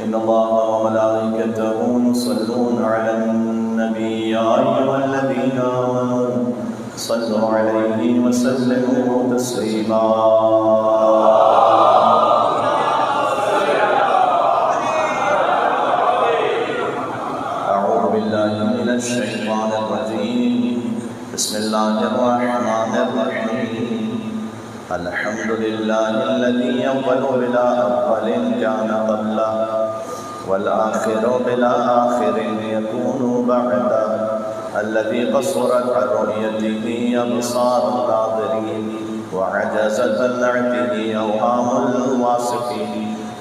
إن الله وملائكته يصلون على النبي يا أيها الذين آمنوا صلوا عليه وسلموا تسليما أعوذ بالله من الشيطان الرجيم بسم الله الرحمن الرحيم الحمد لله الذي أول بلا أول كان قبله والآخر بلا آخر يكون بعده الذي قصرت عن رؤيته أبصار الناظرين وعجزت عن نعته أوهام الواصفين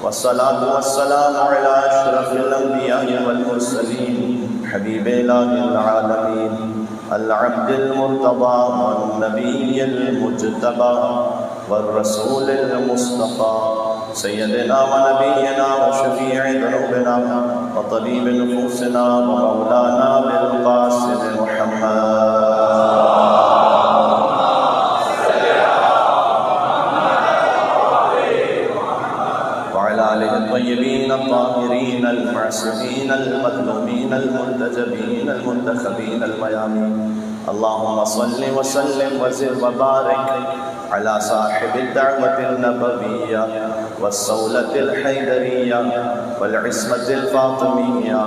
والصلاة والسلام على أشرف الأنبياء والمرسلين حبيب إله العالمين العبد المرتضى والنبي المجتبى والرسول المصطفى سيدنا ونبينا وشفيع ذنوبنا وطبيب نفوسنا ومولانا بالقاسم محمد وعلى آله الطيبين الطاهرين المعصومين المظلومين المنتجبين المنتخبين الميامين اللهم صل وسلم وزد وبارك على صاحب الدعوة النبوية والصولة الحيدرية والعصمة الفاطمية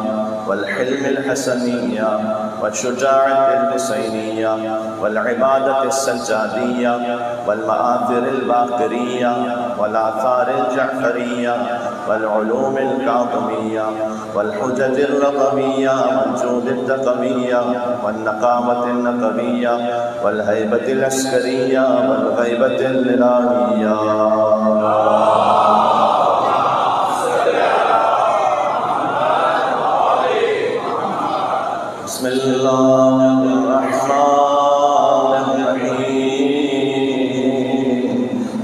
والحلم الحسنية والشجاعة الحسينية والعبادة السجادية والمآثر الباقرية والآثار الجعفرية والعلوم الكاظمية والحجج الرضوية والجود التقوية والنقاوة النقوية والهيبة العسكرية والغيبة الإلهية بسم الله الرحمن الرحيم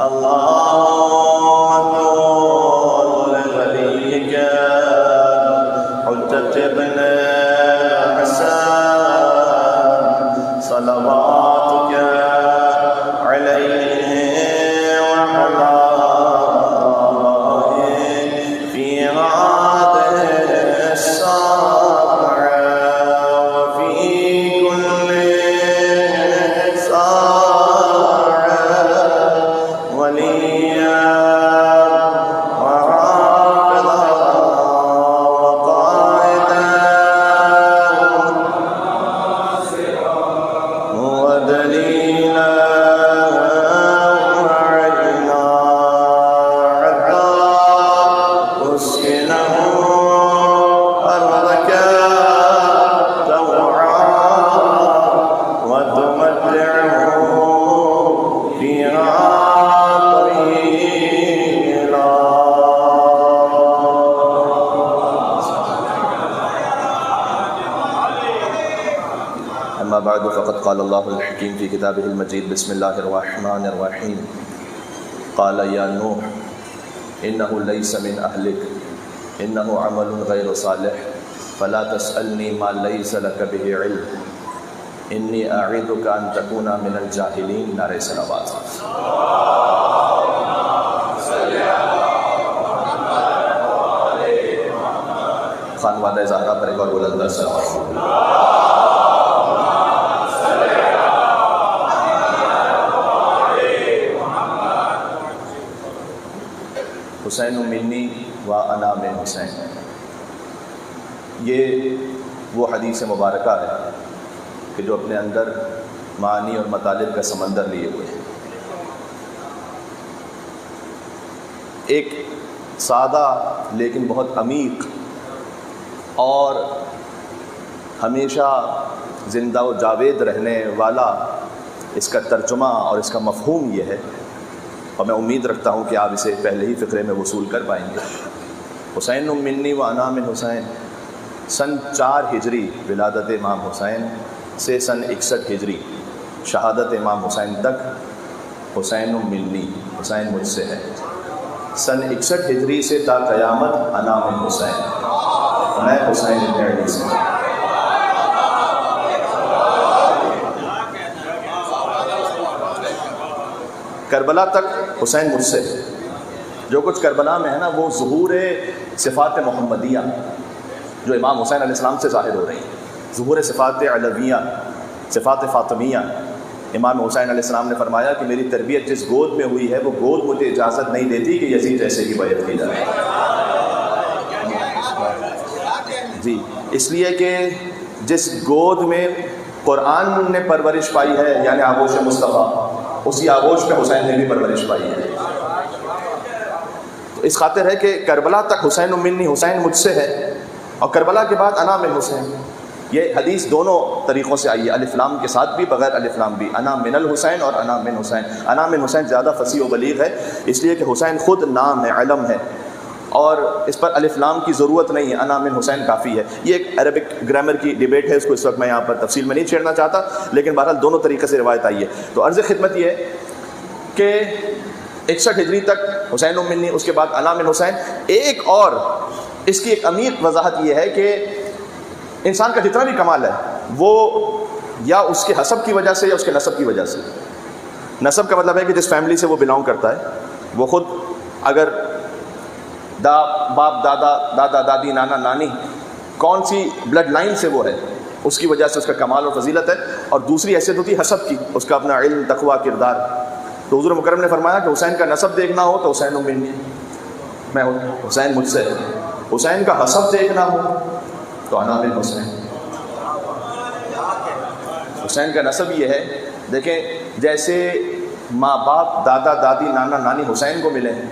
اللهم كن لوليك حجة ابن الحسن صلواتك عليه وعلى في هذه الساعة أما بعد فقد قال الله الحكيم في كتابه المجيد بسم الله الرحمن الرحيم قال يا نوح إنه ليس من أهلك إنه عمل غير صالح فلا تسألني ما ليس لك به علم إني أعيذك أن تكون من الجاهلين نعرہ صلوات خانوادہ زہرا پر ایک اور بلند صلوات حسین منی و انا من حسین، یہ وہ حدیث مبارکہ ہے کہ جو اپنے اندر معانی اور مطالب کا سمندر لیے ہوئے ہیں۔ ایک سادہ لیکن بہت عمیق اور ہمیشہ زندہ و جاوید رہنے والا اس کا ترجمہ اور اس کا مفہوم یہ ہے، اور میں امید رکھتا ہوں کہ آپ اسے پہلے ہی فقرے میں وصول کر پائیں گے۔ حسین منی و انا من حسین، سن 4 ہجری ولادت امام حسین سے سن 61 ہجری شہادت امام حسین تک حسین منی، حسین مجھ سے ہے۔ سن 61 ہجری سے تا قیامت انا من حسین، میں حسین ابن علی سے۔ کربلا تک حسین مجھ سے ہے، جو کچھ کربلا میں ہے نا وہ ظہور صفات محمدیہ جو امام حسین علیہ السلام سے ظاہر ہو رہی ہیں، ظہور صفات علویہ، صفات فاطمیہ۔ امام حسین علیہ السلام نے فرمایا کہ میری تربیت جس گود میں ہوئی ہے وہ گود مجھے اجازت نہیں دیتی کہ یزید جیسے کی بیعت کی جائے۔ جی، اس لیے کہ جس گود میں قرآن نے پرورش پائی ہے یعنی آغوش مصطفیٰ، اسی آغوش پہ حسین نے بھی پرورش پائی ہے۔ تو اس خاطر ہے کہ کربلا تک حسین منی، حسین مجھ سے ہے، اور کربلا کے بعد انا من حسین۔ یہ حدیث دونوں طریقوں سے آئی ہے، الف لام کے ساتھ بھی، بغیر الف لام بھی، انا من الحسین اور انا من حسین۔ انا من حسین زیادہ فصیح و بلیغ ہے، اس لیے کہ حسین خود نام ہے، علم ہے، اور اس پر الف لام کی ضرورت نہیں ہے، انا من حسین کافی ہے۔ یہ ایک عربک گرامر کی ڈیبیٹ ہے، اس کو اس وقت میں یہاں پر تفصیل میں نہیں چھیڑنا چاہتا، لیکن بہرحال دونوں طریقے سے روایت آئی ہے۔ تو عرض خدمت یہ ہے کہ 61 ہجری تک حسین منی، اس کے بعد انا من حسین۔ ایک اور اس کی ایک عمیق وضاحت یہ ہے کہ انسان کا جتنا بھی کمال ہے وہ یا اس کے حسب کی وجہ سے یا اس کے نسب کی وجہ سے۔ نسب کا مطلب ہے کہ جس فیملی سے وہ بلانگ کرتا ہے، وہ خود اگر باپ دادا، دادا دادی، نانا نانی، کون سی بلڈ لائن سے وہ ہے، اس کی وجہ سے اس کا کمال اور فضیلت ہے۔ اور دوسری حیثیت ہوتی ہے حسب کی، اس کا اپنا علم، تقویٰ، کردار۔ تو حضور مکرم نے فرمایا کہ حسین کا نسب دیکھنا ہو تو حسین منی، میں حسین مجھ سے ہے۔ حسین کا حسب دیکھنا ہو تو انا من حسین۔ حسین کا نسب یہ ہے، دیکھیں جیسے ماں باپ، دادا دادی، نانا نانی حسین کو ملے ہیں،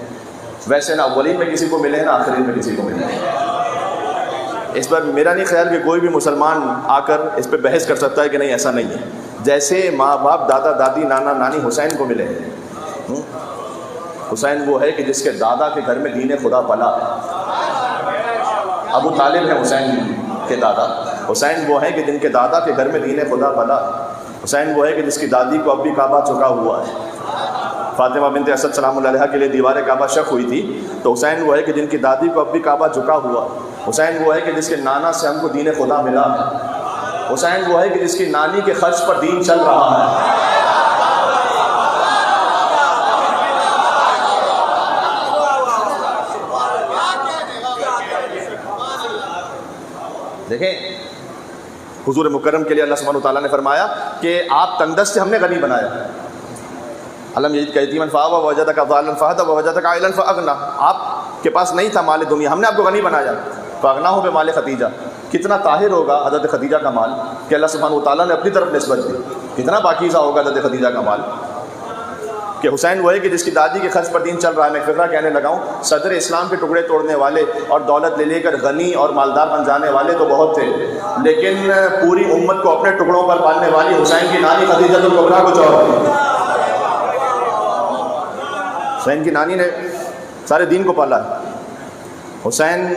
ویسے نہ اولین میں کسی کو ملے ہیں نہ آخرین میں کسی کو ملے ہیں۔ اس پر میرا نہیں خیال کہ کوئی بھی مسلمان آ کر اس پہ بحث کر سکتا ہے کہ نہیں ایسا نہیں ہے۔ جیسے ماں باپ، دادا دادی، نانا نانی حسین کو ملے ہیں، حسین وہ ہے کہ جس کے دادا کے گھر میں دین خدا پلا ہے۔ ابو طالب ہے حسین کے دادا، حسین وہ ہے کہ جن کے دادا کے گھر میں دین خدا پلا، حسین وہ ہے کہ جس کی دادی کو اب بھی کعبہ چکا ہوا ہے۔ فاطمہ بنت اسد سلام اللہ علیہا کے لیے دیوار کعبہ شق ہوئی تھی، تو حسین وہ ہے کہ جن کی دادی کو اب بھی کعبہ جھکا ہوا۔ حسین وہ ہے کہ جس کے نانا سے ہم کو دین خدا ملا ہے۔ حسین وہ ہے کہ جس کی نانی کے خرچ پر دین چل رہا ہے۔ دیکھیں حضور مکرم کے لیے اللہ سبحانہ وتعالیٰ نے فرمایا کہ آپ تندرست سے ہم نے غنی بنایا۔ علم یجد کا یتیما فآویٰ ووجدک ضالا فہدی ووجدک عائلا فاغنی، آپ کے پاس نہیں تھا مال دنیا، ہم نے آپ کو غنی بنایا۔ فاغناہ بمال خدیجہ، کتنا طاہر ہوگا حضرت خدیجہ کا مال کہ اللہ سبحانہ وتعالیٰ نے اپنی طرف نسبت دی، کتنا پاکیزہ ہوگا حضرت خدیجہ کا مال۔ کہ حسین وہ ہے کہ جس کی دادی کے خرچ پر دین چل رہا ہے۔ میں ایک فقرہ کہنے لگا ہوں، صدر اسلام کے ٹکڑے توڑنے والے اور دولت لے کر غنی اور مالدار بن جانے والے تو بہت تھے، لیکن پوری امت کو اپنے ٹکڑوں پر پالنے والی حسین کی نانی خدیجہ الکبریٰ کچھ اور تھی۔ حسین کی نانی نے سارے دین کو پالا ہے۔ حسین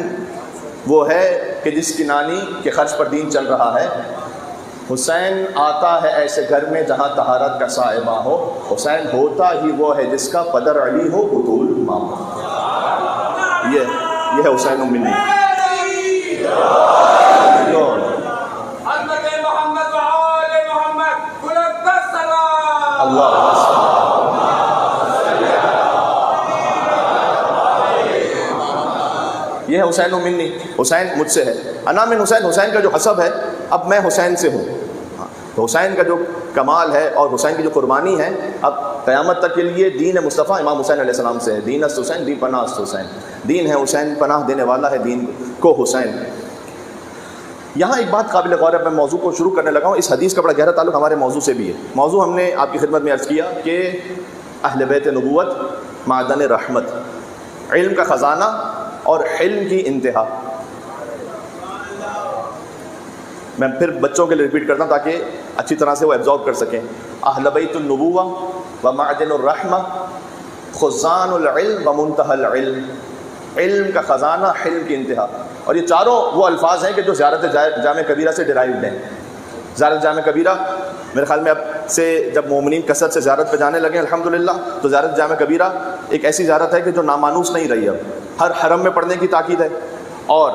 وہ ہے کہ جس کی نانی کے خرچ پر دین چل رہا ہے۔ حسین آتا ہے ایسے گھر میں جہاں طہارت کا صائبہ ہو، حسین ہوتا ہی وہ ہے جس کا پدر علی ہو، بطول ماں ہو۔ یہ ہے حسین منی۔ اللہ یہ ہے حسین منی، حسین مجھ سے ہے۔ انا من حسین، حسین کا جو حسب ہے، اب میں حسین سے ہوں۔ تو حسین کا جو کمال ہے اور حسین کی جو قربانی ہے، اب قیامت تک کے لیے دین مصطفیٰ امام حسین علیہ السلام سے ہے۔ دین است حسین، دین پناہ است حسین، دین ہے حسین، پناہ دینے والا ہے دین کو حسین۔ یہاں ایک بات قابل غور ہے، میں موضوع کو شروع کرنے لگا ہوں، اس حدیث کا بڑا گہرا تعلق ہمارے موضوع سے بھی ہے۔ موضوع ہم نے آپ کی خدمت میں عرض کیا کہ اہل بیت نبوت معدن رحمت، علم کا خزانہ اور حلم کی انتہا۔ میں پھر بچوں کے لیے ریپیٹ کرتا ہوں تاکہ اچھی طرح سے وہ ایبزارب کر سکیں۔ اہل بیت النبوہ و معدن الرحمہ، خزان العلم و منتہى العلم، علم کا خزانہ، حلم کی انتہا۔ اور یہ چاروں وہ الفاظ ہیں کہ جو زیارت جامع کبیرہ سے ڈرائیوڈ ہیں۔ زیارت جامع کبیرہ میرے خیال میں اب سے جب مومنین کثرت سے زیارت پہ جانے لگے الحمدللہ، تو زیارت جامع کبیرہ ایک ایسی زیارت ہے کہ جو نامانوس نہیں رہی، اب ہر حرم میں پڑھنے کی تاکید ہے، اور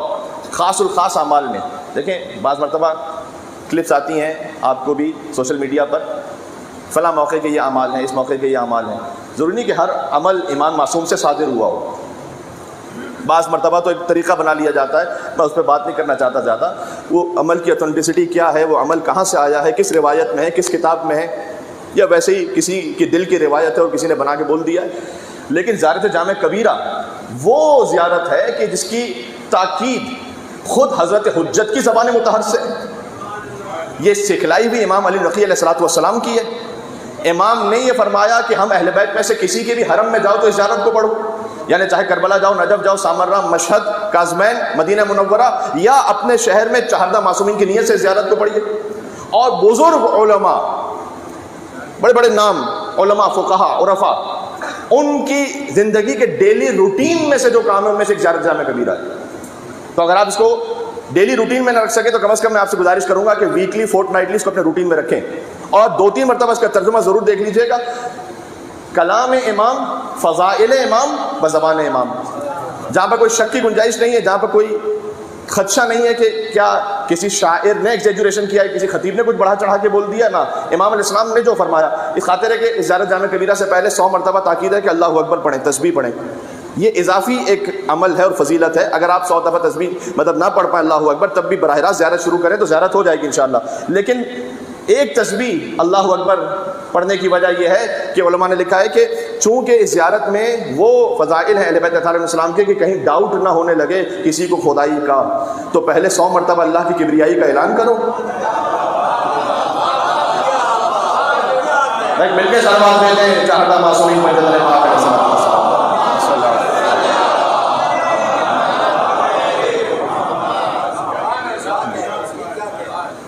خاص الخاص اعمال میں۔ دیکھیں بعض مرتبہ کلپس آتی ہیں آپ کو بھی سوشل میڈیا پر، فلاں موقع کے یہ اعمال ہیں، اس موقع کے یہ اعمال ہیں، ضروری نہیں کہ ہر عمل امام معصوم سے صادر ہوا ہو. بعض مرتبہ تو ایک طریقہ بنا لیا جاتا ہے, میں اس پہ بات نہیں کرنا چاہتا زیادہ. وہ عمل کی اتھینٹسٹی کیا ہے, وہ عمل کہاں سے آیا ہے, کس روایت میں ہے, کس کتاب میں ہے, یا ویسے ہی کسی کی دل کی روایت ہے اور کسی نے بنا کے بول دیا ہے. لیکن زیارت جامع کبیرہ وہ زیارت ہے کہ جس کی تاکید خود حضرت حجت کی زبان مطہر سے, یہ سکھلائی بھی امام علی نقی علیہ السلام کی ہے. امام نے یہ فرمایا کہ ہم اہل بیت میں سے کسی کے بھی حرم میں جاؤ تو اس زیارت کو پڑھو, یعنی چاہے کربلا جاؤ, نجف جاؤ, سامرہ, مشہد, کاظمین, مدینہ منورہ, یا اپنے شہر میں چہاردہ معصومین کی نیت سے زیارت کو پڑھیے. اور بزرگ علماء, بڑے بڑے نام علماء, فقہا, عرفاء, ان کی زندگی کے ڈیلی روٹین میں سے جو کام ہے ان میں سے ایک زیارت جامع کبیرہ ہے. تو اگر آپ اس کو ڈیلی روٹین میں نہ رکھ سکے تو کم از کم میں آپ سے گزارش کروں گا کہ ویکلی, فورٹ نائٹلی اس کو اپنے روٹین میں رکھیں, اور 2-3 مرتبہ اس کا ترجمہ ضرور دیکھ لیجئے گا. کلام امام, فضائل امام, بزبان امام, جہاں پر کوئی شک کی گنجائش نہیں ہے, جہاں پر کوئی خدشہ نہیں ہے کہ کیا کسی شاعر نے ایگزیجوریشن کیا ہے, کسی خطیب نے کچھ بڑھا چڑھا کے بول دیا. نا, امام علیہ السلام نے جو فرمایا, اس خاطر ہے کہ اس زیارت جامع کبیرہ سے پہلے 100 مرتبہ تاکید ہے کہ اللہ اکبر پڑھیں, تسبیح پڑھیں. یہ اضافی ایک عمل ہے اور فضیلت ہے. اگر آپ 100 دفعہ تسبیح مطلب نہ پڑھ پائیں اللہ اکبر, تب بھی براہ راست زیارت شروع کریں تو زیارت ہو جائے گی انشاءاللہ. لیکن ایک تسبیح اللہ اکبر پڑھنے کی وجہ یہ ہے کہ علماء نے لکھا ہے کہ چونکہ اس زیارت میں وہ فضائل ہیں اہل بیت اطہار علیہ السلام کے کہ کہیں ڈاؤٹ نہ ہونے لگے کسی کو خدائی کا, تو پہلے 100 مرتبہ اللہ کی کبریائی کا اعلان کرو. مل کے سلامات دے دیں چہاردہ معصومین پر جنرل پاک علیہ السلام.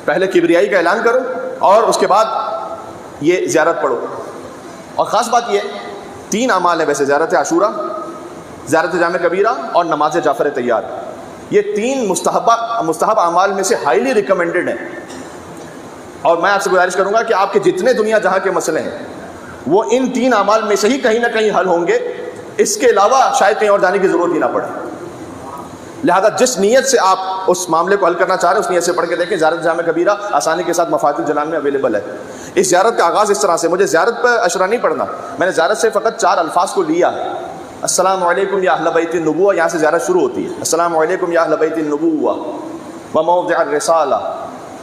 پہلے کبریائی کا اعلان کرو اور اس کے بعد یہ زیارت پڑھو. اور خاص بات یہ 3 اعمال ہیں ویسے, زیارت عاشورہ, زیارت جامع کبیرہ اور نماز جعفر طیار. یہ 3 مستحب اعمال میں سے ہائیلی ریکمینڈڈ ہیں. اور میں آپ سے گزارش کروں گا کہ آپ کے جتنے دنیا جہاں کے مسئلے ہیں وہ ان 3 اعمال میں سے ہی کہیں نہ کہیں حل ہوں گے. اس کے علاوہ شاید کہیں اور جانے کی ضرورت ہی نہ پڑے. لہذا جس نیت سے آپ اس معاملے کو حل کرنا چاہ رہے ہیں اس نیت سے پڑھ کے دیکھیں. زیارت جامع کبیرہ آسانی کے ساتھ مفاتیح الجنان میں اویلیبل ہے. اس زیارت کا آغاز اس طرح سے, مجھے زیارت پہ اشرا نہیں پڑھنا, میں نے زیارت سے فقط 4 الفاظ کو لیا ہے. السلام علیکم یا اہل بیت النبوہ, یہاں سے زیارت شروع ہوتی ہے. السلام علیکم یا اہل بیت النبوہ وموضع الرسالہ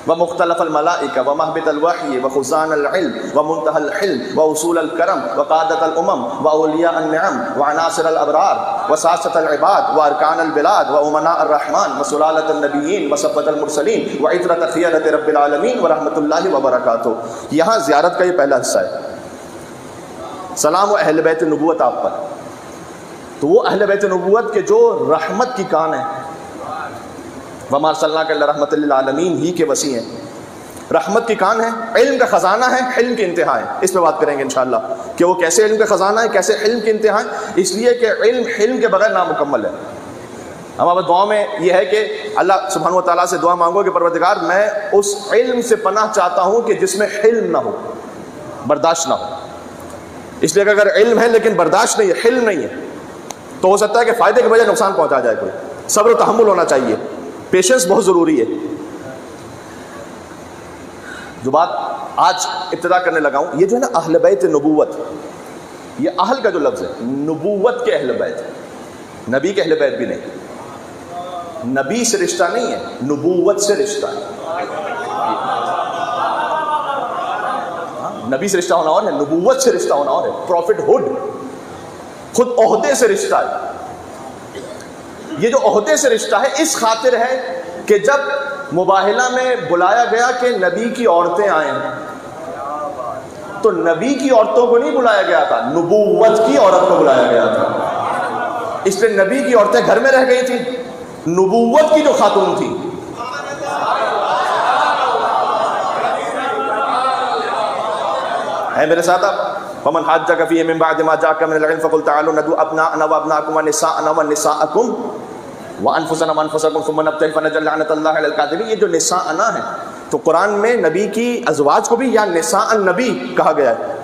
ومختلف الملائکہ ومہبط الوحی وخزان العلم ومنتہى الحلم واصول الکرم وقادۃ الامم واولیاء النعم وعناصر الابرار وساسۃ العباد وارکان البلاد وامناء الرحمن وسلالۃ النبیین وصفوۃ المرسلین وعترۃ خیرۃ رب العالمین ورحمۃ اللہ وبرکاتہ. یہاں زیارت کا یہ پہلا حصہ ہے. سلام و اہل بیت نبوت آپ پر. تو وہ اہل بیت نبوت کے جو رحمت کی کان ہے, وما ارسلناک الا رحمۃ للعالمین ہی کے وسیع ہیں, رحمت کی کان ہے, علم کا خزانہ ہے, حلم کی انتہا ہے. اس پہ بات کریں گے انشاءاللہ کہ وہ کیسے علم کا خزانہ ہے, کیسے حلم کی انتہا ہے. اس لیے کہ علم حلم کے بغیر نامکمل ہے. ہمارے دعا میں یہ ہے کہ اللہ سبحانہ و تعالیٰ سے دعا مانگو کہ پروردگار میں اس علم سے پناہ چاہتا ہوں کہ جس میں حلم نہ ہو, برداشت نہ ہو. اس لیے کہ اگر علم ہے لیکن برداشت نہیں ہے, حلم نہیں ہے, تو ہو سکتا ہے کہ فائدے کے بجائے نقصان پہنچا جائے. کوئی صبر و تحمل ہونا چاہیے, پیشنس بہت ضروری ہے. جو بات آج ابتدا کرنے لگا ہوں, یہ جو ہے نا اہل بیت نبوت, یہ اہل کا جو لفظ ہے نبوت کے اہل بیت, نبی کے اہل بیت بھی نہیں. نبی سے رشتہ نہیں ہے, نبوت سے رشتہ ہے. نبی سے رشتہ ہونا اور ہے, نبوت سے رشتہ ہونا اور ہے. پروفٹ ہوڈ خود عہدے سے رشتہ ہے. یہ جو عہدے سے رشتہ ہے اس خاطر ہے کہ جب مباہلہ میں بلایا گیا کہ نبی کی عورتیں آئیں, تو نبی کی عورتوں کو نہیں بلایا گیا تھا, نبوت کی عورت کو بلایا گیا تھا. اس لیے نبی کی عورتیں گھر میں رہ گئی تھیں, نبوت کی جو خاتون تھی ہے میرے ساتھ آپ. فمن حاجك فيه من بعد ما جاءك من العلم فقل تعالوا ندعو ابناءنا وابناءكم ونساءنا ونساءكم وانفسنا وانفسكم ثم نبتهل فنجعل لعنة الله على الكاذبين. یہ جو نساءنا ہے تو قرآن میں نبی کی ازواج کو بھی یا نساء النبی کہا گیا ہے.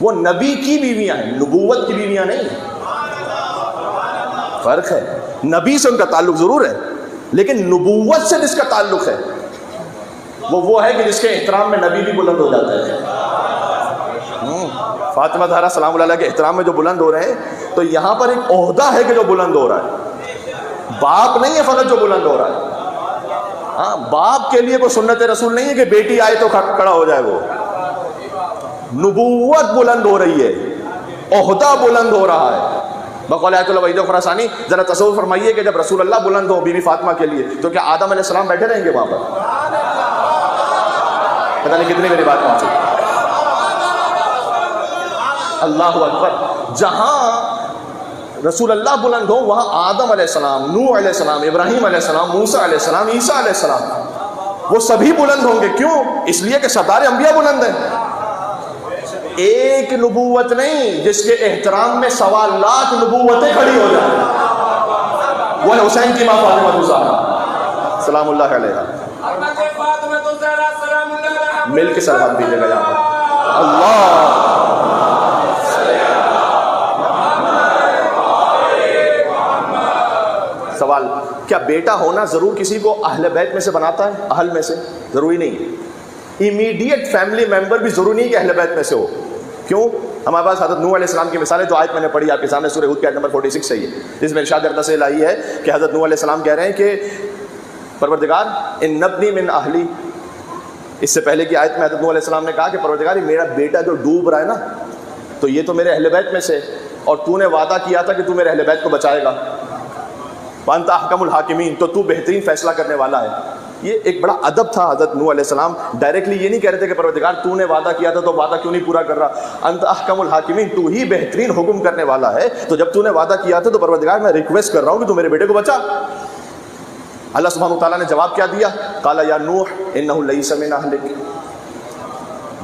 وہ نبی کی بیویاں ہیں, نبوت کی بیویاں نہیں ہیں. فرق ہے. نبی سے ان کا تعلق ضرور ہے لیکن نبوت سے جس کا تعلق ہے وہ ہے کہ جس کے احترام میں نبی بھی بلند ہو جاتا ہے. فاطمہ زہرا سلام اللہ علیہ کے احترام میں جو بلند ہو رہے ہیں، تو یہاں پر ایک عہدہ ہے کہ جو بلند ہو رہا ہے، باپ نہیں ہے فقط جو بلند ہو رہا ہے۔ ہاں، باپ کے لیے کوئی سنت رسول نہیں ہے کہ بیٹی آئے تو کھڑا ہو جائے، وہ نبوت بلند ہو رہی ہے، عہدہ بلند ہو رہا ہے۔ بقول آیت اللہ وحید خراسانی، ذرا تصور فرمائیے کہ جب رسول اللہ بلند ہو بی بی فاطمہ کے لیے، تو کیا آدم علیہ السلام بیٹھے رہیں گے وہاں پر؟ پتہ نہیں کتنی میری بات پہنچی۔ اللہ اکبر۔ جہاں رسول اللہ بلند ہو وہاں آدم علیہ السلام، نوح علیہ السلام، ابراہیم علیہ السلام، موسیٰ علیہ السلام، عیسیٰ علیہ السلام، وہ سبھی بلند ہوں گے۔ کیوں؟ اس لیے کہ سردار انبیاء بلند ہیں۔ ایک نبوت نہیں جس کے احترام میں 1.25 لاکھ نبوتیں کھڑی ہو جائیں، وہ ہے حسین کی ماں فاطمہ الزہرا سلام اللہ علیہا۔ مل کے سلام دیجیے گا یہاں پر، اللہ۔ سوال، کیا بیٹا ہونا ضرور کسی کو اہل بیت میں سے بناتا ہے؟ اہل میں سے ضروری نہیں۔ امیڈیٹ فیملی ممبر بھی ضروری نہیں کہ اہل بیت میں سے ہو۔ کیوں؟ ہمارے پاس حضرت نوح علیہ السلام کی مثال ہے، جو آیت میں نے پڑھی آپ کے سامنے، سورہ ہود کی آیت نمبر 46 سے، جس میں ارشاد اقدس الہی ہے کہ حضرت نوح علیہ السلام کہہ رہے ہیں کہ پروردگار ان نبنی من اہلی۔ اس سے پہلے کی آیت میں حضرت نوح علیہ السلام نے کہا کہ پروردگار میرا بیٹا جو ڈوب رہا ہے نا، تو یہ تو میرے اہل بیت میں سے، اور تو نے وعدہ کیا تھا کہ تو میرے اہل بیت کو بچائے گا، وانت احکم الحاکمین، تو بہترین فیصلہ کرنے والا ہے۔ یہ ایک بڑا ادب تھا۔ حضرت نوح علیہ السلام ڈائریکٹلی یہ نہیں کہہ رہے تھے کہ پروردگار تو نے وعدہ کیا تھا تو وعدہ کیوں نہیں پورا کر رہا، انت احکم الحاکمین، تو ہی بہترین حکم کرنے والا ہے، تو جب تو نے وعدہ کیا تھا تو پروردگار میں ریکویسٹ کر رہا ہوں کہ تو میرے بیٹے کو بچا۔ اللہ سبحانہ وتعالیٰ نے جواب کیا دیا؟ قال یا نوح انہ لیس من اہلک،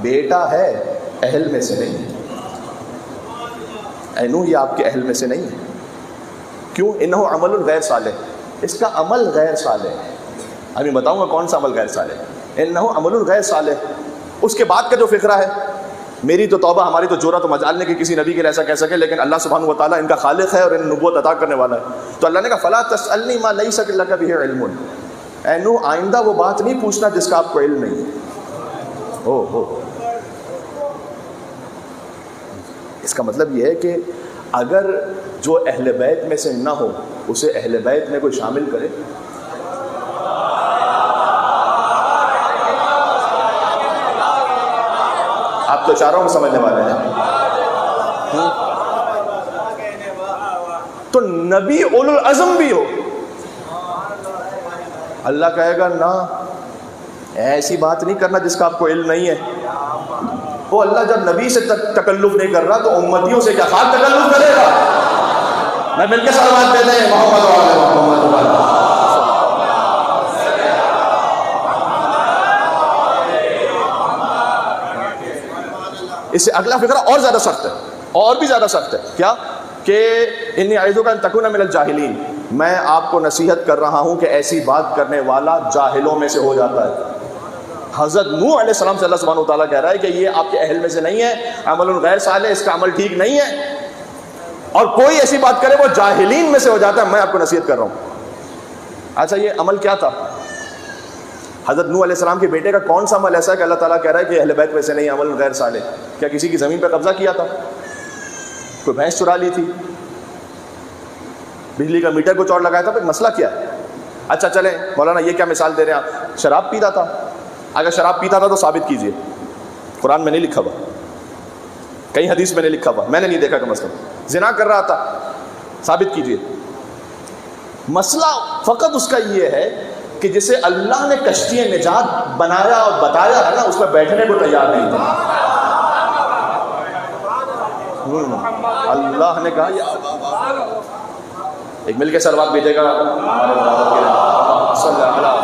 بیٹا ہے اہل میں سے نہیں، اے نوح یہ آپ کے اہل میں سے نہیں ہے۔ کیوں؟ انہ عمل غیر صالح، اس کا عمل غیر صالح ہے۔ ابھی بتاؤں گا کون سا عمل غیر صالح۔ انہ عمل غیر صالح، اس کے بعد کا جو فقرہ ہے، میری تو توبہ، ہماری تو جرأت و مجال نے کہ کسی نبی کے لیے ایسا کہہ سکے، لیکن اللہ سبحانہ و تعالیٰ ان کا خالق ہے اور ان نبوت عطا کرنے والا ہے۔ تو اللہ نے کہا فلا تسألنی ما لیس لک بہ علم، اے نوح آئندہ وہ بات نہیں پوچھنا جس کا آپ کو علم نہیں ہے۔ ہو اس کا مطلب یہ ہے کہ اگر جو اہل بیت میں سے نہ ہو اسے اہل بیت میں کوئی شامل کرے، آپ تو چاروں میں سمجھنے والے ہیں، تو نبی اولو العزم بھی ہو، اللہ کہے گا نہ، ایسی بات نہیں کرنا جس کا آپ کو علم نہیں ہے۔ وہ اللہ جب نبی سے تکلف نہیں کر رہا تو امتیوں سے کیا خاص تکلف کرے گا؟ میں مل کے سلامات دیتے ہیں محمد و آل محمد۔ اس سے اگلا فقرہ اور زیادہ سخت ہے، اور بھی زیادہ سخت ہے۔ کیا؟ کہ انی اعوذ ان تکون من الجاہلین، میں آپ کو نصیحت کر رہا ہوں کہ ایسی بات کرنے والا جاہلوں میں سے ہو جاتا ہے۔ حضرت نوح علیہ السلام سے اللہ سبحانہ و تعالیٰ کہہ رہا ہے کہ یہ آپ کے اہل میں سے نہیں ہے، عمل غیر صالح، اس کا عمل ٹھیک نہیں ہے، اور کوئی ایسی بات کرے وہ جاہلین میں سے ہو جاتا ہے، میں آپ کو نصیحت کر رہا ہوں۔ اچھا، یہ عمل کیا تھا؟ حضرت نوح علیہ السلام کے بیٹے کا کون سا عمل ایسا ہے کہ اللہ تعالیٰ کہہ رہا ہے کہ اہل بیت میں سے نہیں، عمل غیر صالح؟ کیا کسی کی زمین پہ قبضہ کیا تھا؟ کوئی بھینس چرا لی تھی؟ بجلی کا میٹر کو چوٹ لگایا تھا؟ پھر مسئلہ کیا ہے؟ اچھا چلیں مولانا یہ کیا مثال دے رہے ہیں آپ؟ شراب پیتا تھا؟ اگر شراب پیتا تھا تو ثابت کیجئے، قرآن میں نہیں لکھا ہوا، کہیں حدیث میں نہیں لکھا ہوا، میں نے نہیں دیکھا کم از کم۔ زنا کر رہا تھا، ثابت کیجئے۔ مسئلہ فقط اس کا یہ ہے کہ جسے اللہ نے کشتی نجات بنایا اور بتایا ہے نا، اس میں بیٹھنے کو تیار نہیں تھا۔ اللہ نے کہا ایک مل کے سلوات بھیجے گا صلی اللہ علیہ۔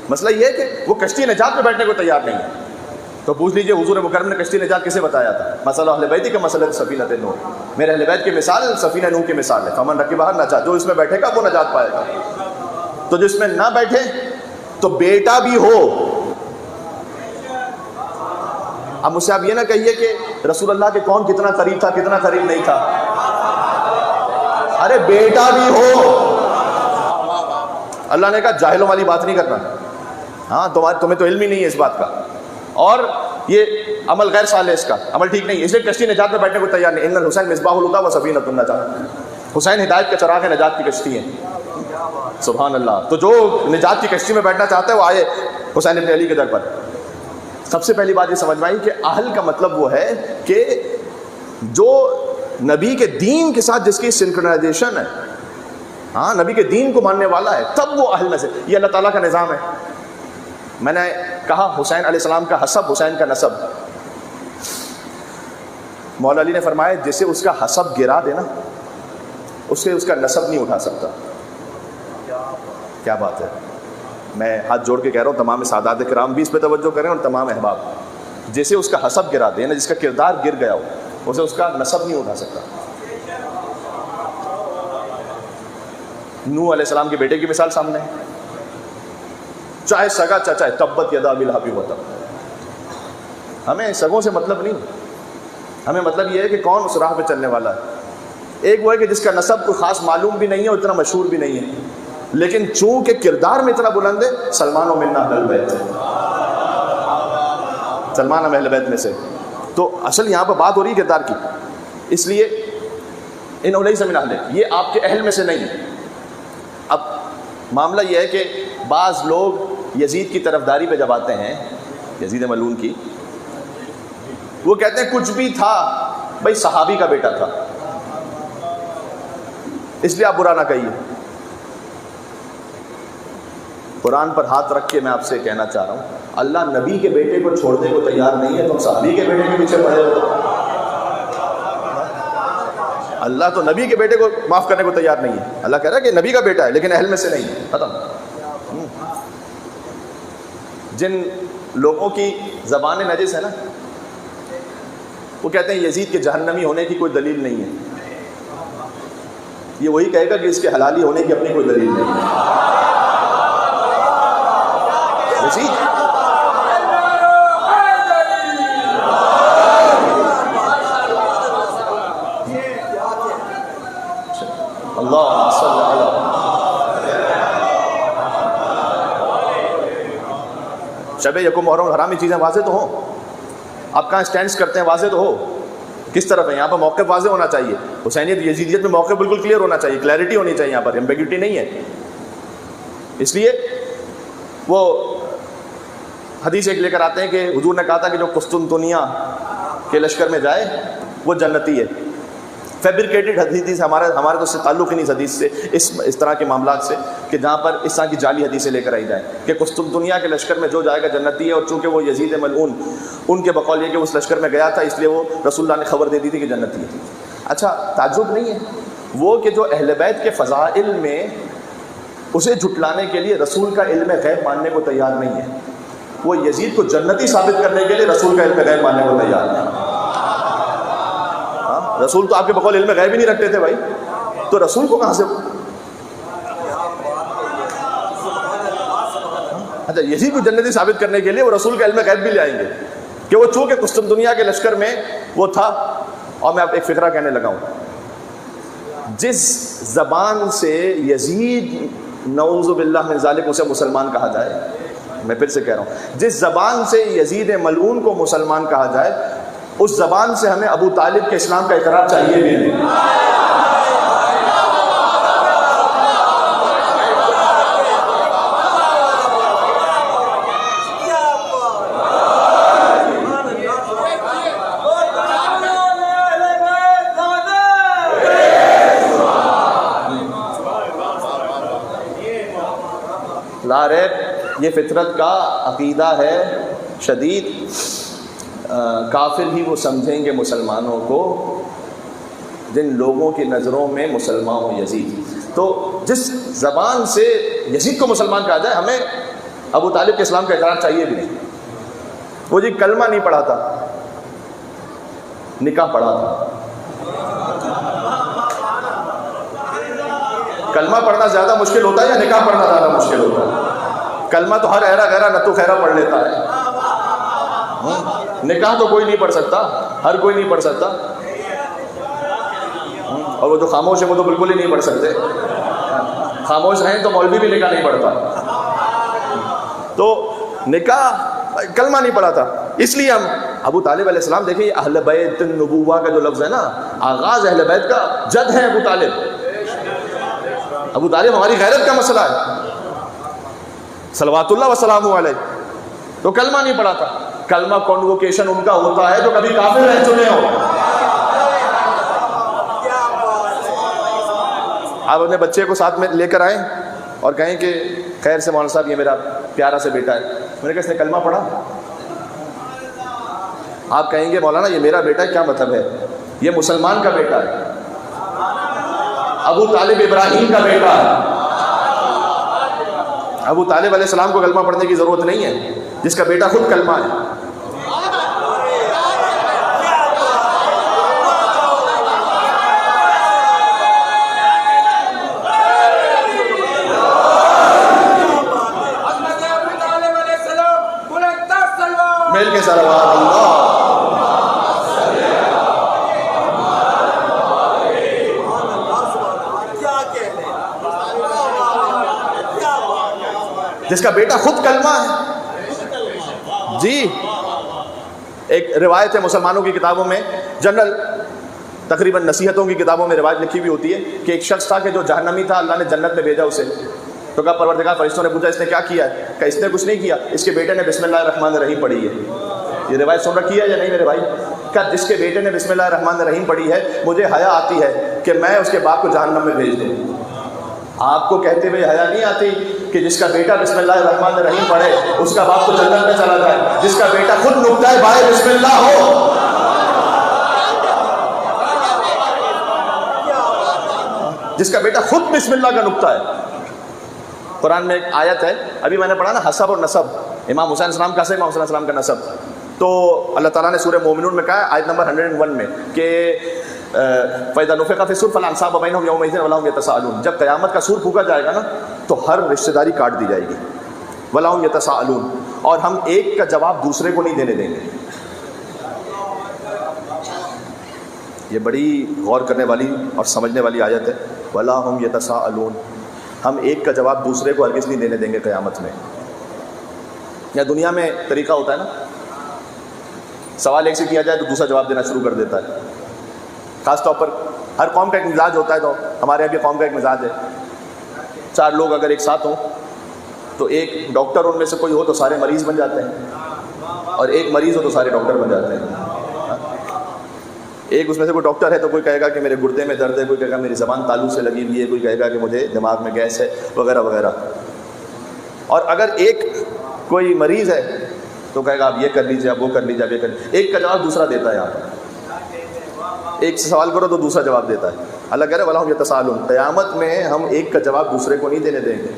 مسئلہ یہ ہے کہ وہ کشتی نجات میں بیٹھنے کو تیار نہیں ہے، تو پوچھ لیجئے حضور مکرم نے کشتی نجات کسے بتایا تھا؟ مسئلہ اہل بیت کا مسئلہ سفینۃ نوح، میرے اہل بیت کی مثال سفینہ نوح کی مثال ہے۔ فمن رکبھا نجا، جو اس میں بیٹھے گا وہ نجات پائے گا، تو جس میں نہ بیٹھے تو بیٹا بھی ہو۔ اب مجھ سے آپ یہ نہ کہیے کہ رسول اللہ کے کون کتنا قریب تھا کتنا قریب نہیں تھا، ارے بیٹا بھی ہو۔ اللہ نے کہا جاہلوں والی بات نہیں کرنا، ہاں تمہیں تو علم ہی نہیں ہے اس بات کا، اور یہ عمل غیر صالح، اس کا عمل ٹھیک نہیں ہے، اس لیے کشتی نجات میں بیٹھنے کو تیار نہیں۔ ان الحسین مصباح الہدی و سفینۃ النجات، حسین ہدایت کا چراغ ہے، نجات کی کشتی ہے، سبحان اللہ۔ تو جو نجات کی کشتی میں بیٹھنا چاہتا ہے وہ آئے حسین ابن علی کے در پر۔ سب سے پہلی بات یہ سمجھ میں آئی کہ اہل کا مطلب وہ ہے کہ جو نبی کے دین کے ساتھ جس کی سنکرونائزیشن ہے، ہاں نبی کے دین کو ماننے والا ہے، تب وہ اہل میں سے۔ یہ اللہ تعالیٰ کا نظام ہے۔ میں نے کہا حسین علیہ السلام کا حسب، حسین کا نسب۔ مولا علی نے فرمایا جسے اس کا حسب گرا دے نا، اسے اس کا نسب نہیں اٹھا سکتا۔ کیا بات ہے! میں ہاتھ جوڑ کے کہہ رہا ہوں تمام سادات کرام بھی اس پہ توجہ کریں، اور تمام احباب، جسے اس کا حسب گرا دے نا، جس کا کردار گر گیا ہو، اسے اس کا نسب نہیں اٹھا سکتا۔ نوح علیہ السلام کے بیٹے کی مثال سامنے ہے، چاہے سگا چچا ہے، تبت یدا ابی لہب وتب۔ ہمیں سگوں سے مطلب نہیں، ہمیں مطلب یہ ہے کہ کون اس راہ پہ چلنے والا ہے۔ ایک وہ ہے کہ جس کا نسب کوئی خاص معلوم بھی نہیں ہے اور اتنا مشہور بھی نہیں ہے، لیکن چونکہ کردار میں اتنا بلند ہے، سلمان و منا اہل بیت، سلمان اہل بیت میں سے۔ تو اصل یہاں پہ بات ہو رہی ہے کردار کی، اس لیے ان الیس من اہل، یہ آپ کے اہل میں سے نہیں ہے۔ اب معاملہ یہ ہے کہ بعض لوگ یزید کی طرفداری پہ جب آتے ہیں، یزید ملعون کی، وہ کہتے ہیں کچھ بھی تھا بھائی صحابی کا بیٹا تھا، اس لیے آپ برا نہ کہیے۔ قرآن پر ہاتھ رکھ کے میں آپ سے کہنا چاہ رہا ہوں، اللہ نبی کے بیٹے کو چھوڑنے کو تیار نہیں ہے، تم صحابی کے بیٹے کے پیچھے پڑے ہو۔ اللہ تو نبی کے بیٹے کو معاف کرنے کو تیار نہیں ہے۔ اللہ کہہ رہا ہے کہ نبی کا بیٹا ہے لیکن اہل میں سے نہیں ہے، ختم۔ جن لوگوں کی زبان نجس ہے نا، وہ کہتے ہیں یزید کے جہنمی ہونے کی کوئی دلیل نہیں ہے۔ یہ وہی کہے گا کہ اس کے حلالی ہونے کی اپنی کوئی دلیل نہیں ہے۔ یزید اللہ صلی اللہ شب یکم محرم حرامی چیزیں واضح تو ہوں، آپ کہاں سٹینڈز کرتے ہیں واضح تو ہو، کس طرف ہے، یہاں پر موقف واضح ہونا چاہیے۔ حسینیت یزیدیت میں موقف بالکل کلیئر ہونا چاہیے، کلیئرٹی ہونی چاہیے، یہاں پر ایمبیگوٹی نہیں ہے۔ اس لیے وہ حدیث ایک لے کر آتے ہیں کہ حضور نے کہا تھا کہ جو قسطنطنیہ کے لشکر میں جائے وہ جنتی ہے۔ فیبریکیٹڈ حدیث سے ہمارے تو اس سے تعلق ہی نہیں، اس حدیث سے، اس طرح کے معاملات سے کہ جہاں پر اس طرح کی جعلی حدیثیں لے کر آئی جائیں کہ قسطنطنیہ کے لشکر میں جو جائے گا جنتی ہے، اور چونکہ وہ یزید ملعون ان کے بقول یہ کہ اس لشکر میں گیا تھا، اس لیے وہ رسول اللہ نے خبر دے دی تھی کہ جنتی ہے۔ اچھا تعجب نہیں ہے وہ کہ جو اہل بیت کے فضائل میں اسے جھٹلانے کے لیے رسول کا علم غیب ماننے کو تیار نہیں ہے، وہ یزید کو جنتی ثابت کرنے کے لیے رسول کا علم غیب ماننے کو تیار نہیں۔ رسول تو آپ کے بقول علم غیب ہی نہیں رکھتے تھے بھائی، تو رسول کو کہاں سے؟ اچھا یزید کو جنتی ثابت کرنے کے لیے وہ رسول کا علم غیب بھی لے آئیں گے کہ وہ چونکہ قسطنطنیہ کے لشکر میں وہ تھا۔ اور میں آپ ایک فقرہ کہنے لگا ہوں، جس زبان سے یزید نعوذ باللہ من ذالک اسے مسلمان کہا جائے، میں پھر سے کہہ رہا ہوں، جس زبان سے یزید ملعون کو مسلمان کہا جائے، اس زبان سے ہمیں ابو طالب کے اسلام کا اقرار چاہیے بھی نہیں۔ لا ریب یہ فطرت کا عقیدہ ہے شدید، کافر ہی وہ سمجھیں گے مسلمانوں کو جن لوگوں کی نظروں میں مسلمان ہو یزید۔ تو جس زبان سے یزید کو مسلمان کہا جائے، ہمیں ابو طالب کے اسلام کا اقرار چاہیے بھی نہیں۔ وہ جی کلمہ نہیں پڑھا تھا، نکاح پڑھا تھا۔ کلمہ پڑھنا زیادہ مشکل ہوتا ہے یا نکاح پڑھنا زیادہ مشکل ہوتا ہے؟ کلمہ تو ہر ایرا غیرہ نتو خیرہ پڑھ لیتا ہے، نکاح تو کوئی نہیں پڑھ سکتا، ہر کوئی نہیں پڑھ سکتا، اور وہ جو خاموش ہے وہ تو بالکل ہی نہیں پڑھ سکتے، خاموش رہیں تو مولوی بھی نکاح نہیں پڑھتا۔ تو نکاح کلمہ نہیں پڑھا تھا. اس لیے ہم ابو طالب علیہ السلام دیکھیں یہ اہل بیت النبوہ کا جو لفظ ہے نا, آغاز اہل بیت کا جد ہے ابو طالب. ابو طالب ہماری غیرت کا مسئلہ ہے صلوات اللہ وسلامہ علیہ. تو کلمہ نہیں پڑھا تھا. کلمہ کنووکیشن ان کا ہوتا ہے جو کبھی کافر رہ چکے ہو. آپ اپنے بچے کو ساتھ میں لے کر آئیں اور کہیں کہ خیر سے مولانا صاحب یہ میرا پیارا سے بیٹا ہے. میں نے کہا اس نے کلمہ پڑھا؟ آپ کہیں گے مولانا یہ میرا بیٹا ہے, کیا مطلب ہے؟ یہ مسلمان کا بیٹا ہے, ابو طالب ابراہیم کا بیٹا ہے. ابو طالب علیہ السلام کو کلمہ پڑھنے کی ضرورت نہیں ہے, جس کا بیٹا خود کلمہ ہے. مل کے صلوات اللہ. جس کا بیٹا خود کلمہ ہے. جی ایک روایت ہے مسلمانوں کی کتابوں میں, جنرل تقریباً نصیحتوں کی کتابوں میں روایت لکھی ہوئی ہوتی ہے کہ ایک شخص تھا کہ جو جہنمی تھا, اللہ نے جنت میں بھیجا اسے. تو کہا پروردگار, فرشتوں نے پوچھا اس نے کیا کیا ہے؟ کہ اس نے کچھ نہیں کیا, اس کے بیٹے نے بسم اللہ الرحمن الرحیم پڑھی ہے. یہ روایت سن رکھی ہے یا نہیں میرے بھائی؟ کہ جس کے بیٹے نے بسم اللہ الرحمن الرحیم پڑھی ہے, مجھے حیا آتی ہے کہ میں اس کے باپ کو جہنم میں بھیج دوں. آپ کو کہتے ہوئے حیا نہیں آتی کہ جس کا بیٹا بسم اللہ الرحمن الرحیم پڑھے اس کا باپ کو جنت میں چلا جائے, جس کا بیٹا خود نقطۂ بائے بسم اللہ ہو. جس کا بیٹا خود بسم اللہ کا نقطہ ہے. قرآن میں ایک آیت ہے, ابھی میں نے پڑھا نا حسب اور نسب, امام حسین السلام کا سے امام حسین السلام کا نسب. تو اللہ تعالیٰ نے سورہ مومنون میں کہا ہے آیت نمبر 101 میں کہ فَإِذَا نُفِخَ فِي الصُّورِ فَلَا أَنْسَابَ بَيْنَهُمْ يَوْمَئِذٍ وَلَا هُمْ يَتَسَاءَلُونَ. جب قیامت کا سور پھونکا جائے گا نا تو ہر رشتہ داری کاٹ دی جائے گی. وَلَا هُمْ يَتَسَاءَلُونَ, اور ہم ایک کا جواب دوسرے کو نہیں دینے دیں گے. یہ بڑی غور کرنے والی اور سمجھنے والی آیت ہے. وَلَا هُمْ يَتَسَاءَلُونَ, ہم ایک کا جواب دوسرے کو ہرگز نہیں دینے دیں گے قیامت میں. یا دنیا میں طریقہ ہوتا ہے نا, سوال ایک سے کیا جائے تو دوسرا جواب دینا شروع کر دیتا ہے. خاص طور پر ہر قوم کا ایک مزاج ہوتا ہے, تو ہمارے یہاں بھی قوم کا ایک مزاج ہے. 4 لوگ اگر ایک ساتھ ہوں تو ایک ڈاکٹر ان میں سے کوئی ہو تو سارے مریض بن جاتے ہیں, اور ایک مریض ہو تو سارے ڈاکٹر بن جاتے ہیں. ایک اس میں سے کوئی ڈاکٹر ہے تو کوئی کہے گا کہ میرے گردے میں درد ہے, کوئی کہے گا میری زبان تالو سے لگی ہوئی ہے, کوئی کہے گا کہ مجھے دماغ میں گیس ہے وغیرہ وغیرہ. اور اگر ایک کوئی مریض ہے تو کہے گا آپ یہ کر لیجیے, آپ وہ کر لیجیے, آپ یہ کر لیجیے. ایک کا جواب دوسرا دیتا ہے. یہاں پر ایک سے سوال کرو تو دوسرا جواب دیتا ہے. اللہ کہہ رہے وَلَا هُمْ يَتَسَاءَلُونَ, قیامت میں ہم ایک کا جواب دوسرے کو نہیں دینے دیں گے.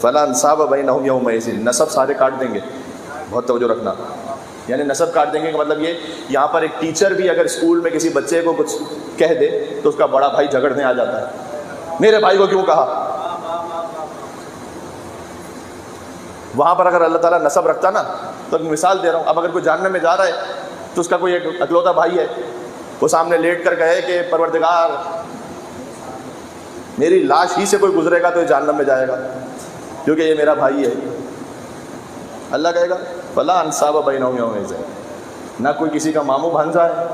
فَلَا أَنْسَابَ بَيْنَهُمْ يَوْمَئِذٍ, نسب سارے کاٹ دیں گے. بہت توجہ رکھنا, یعنی نسب کاٹ دیں گے کا مطلب یہ, یہاں پر ایک ٹیچر بھی اگر اسکول میں کسی بچے کو کچھ کہہ دے تو اس کا بڑا بھائی جھگڑنے آ جاتا ہے, میرے بھائی کو کیوں کہا. وہاں پر اگر اللہ تعالیٰ نسب رکھتا نا, تو ایک مثال دے رہا ہوں, اب اگر کوئی جہنم میں جا رہا ہے تو اس کا کوئی ایک اکلوتا بھائی ہے, وہ سامنے لیٹ کر کہے کہ پروردگار میری لاش ہی سے کوئی گزرے گا تو یہ جہنم میں جائے گا کیونکہ یہ میرا بھائی ہے. اللہ کہے گا فَلَا أَنْسَابَ بَيْنَهُمْ يَوْمَئِذٍ, نہ کوئی کسی کا ماموں بھانجا ہے,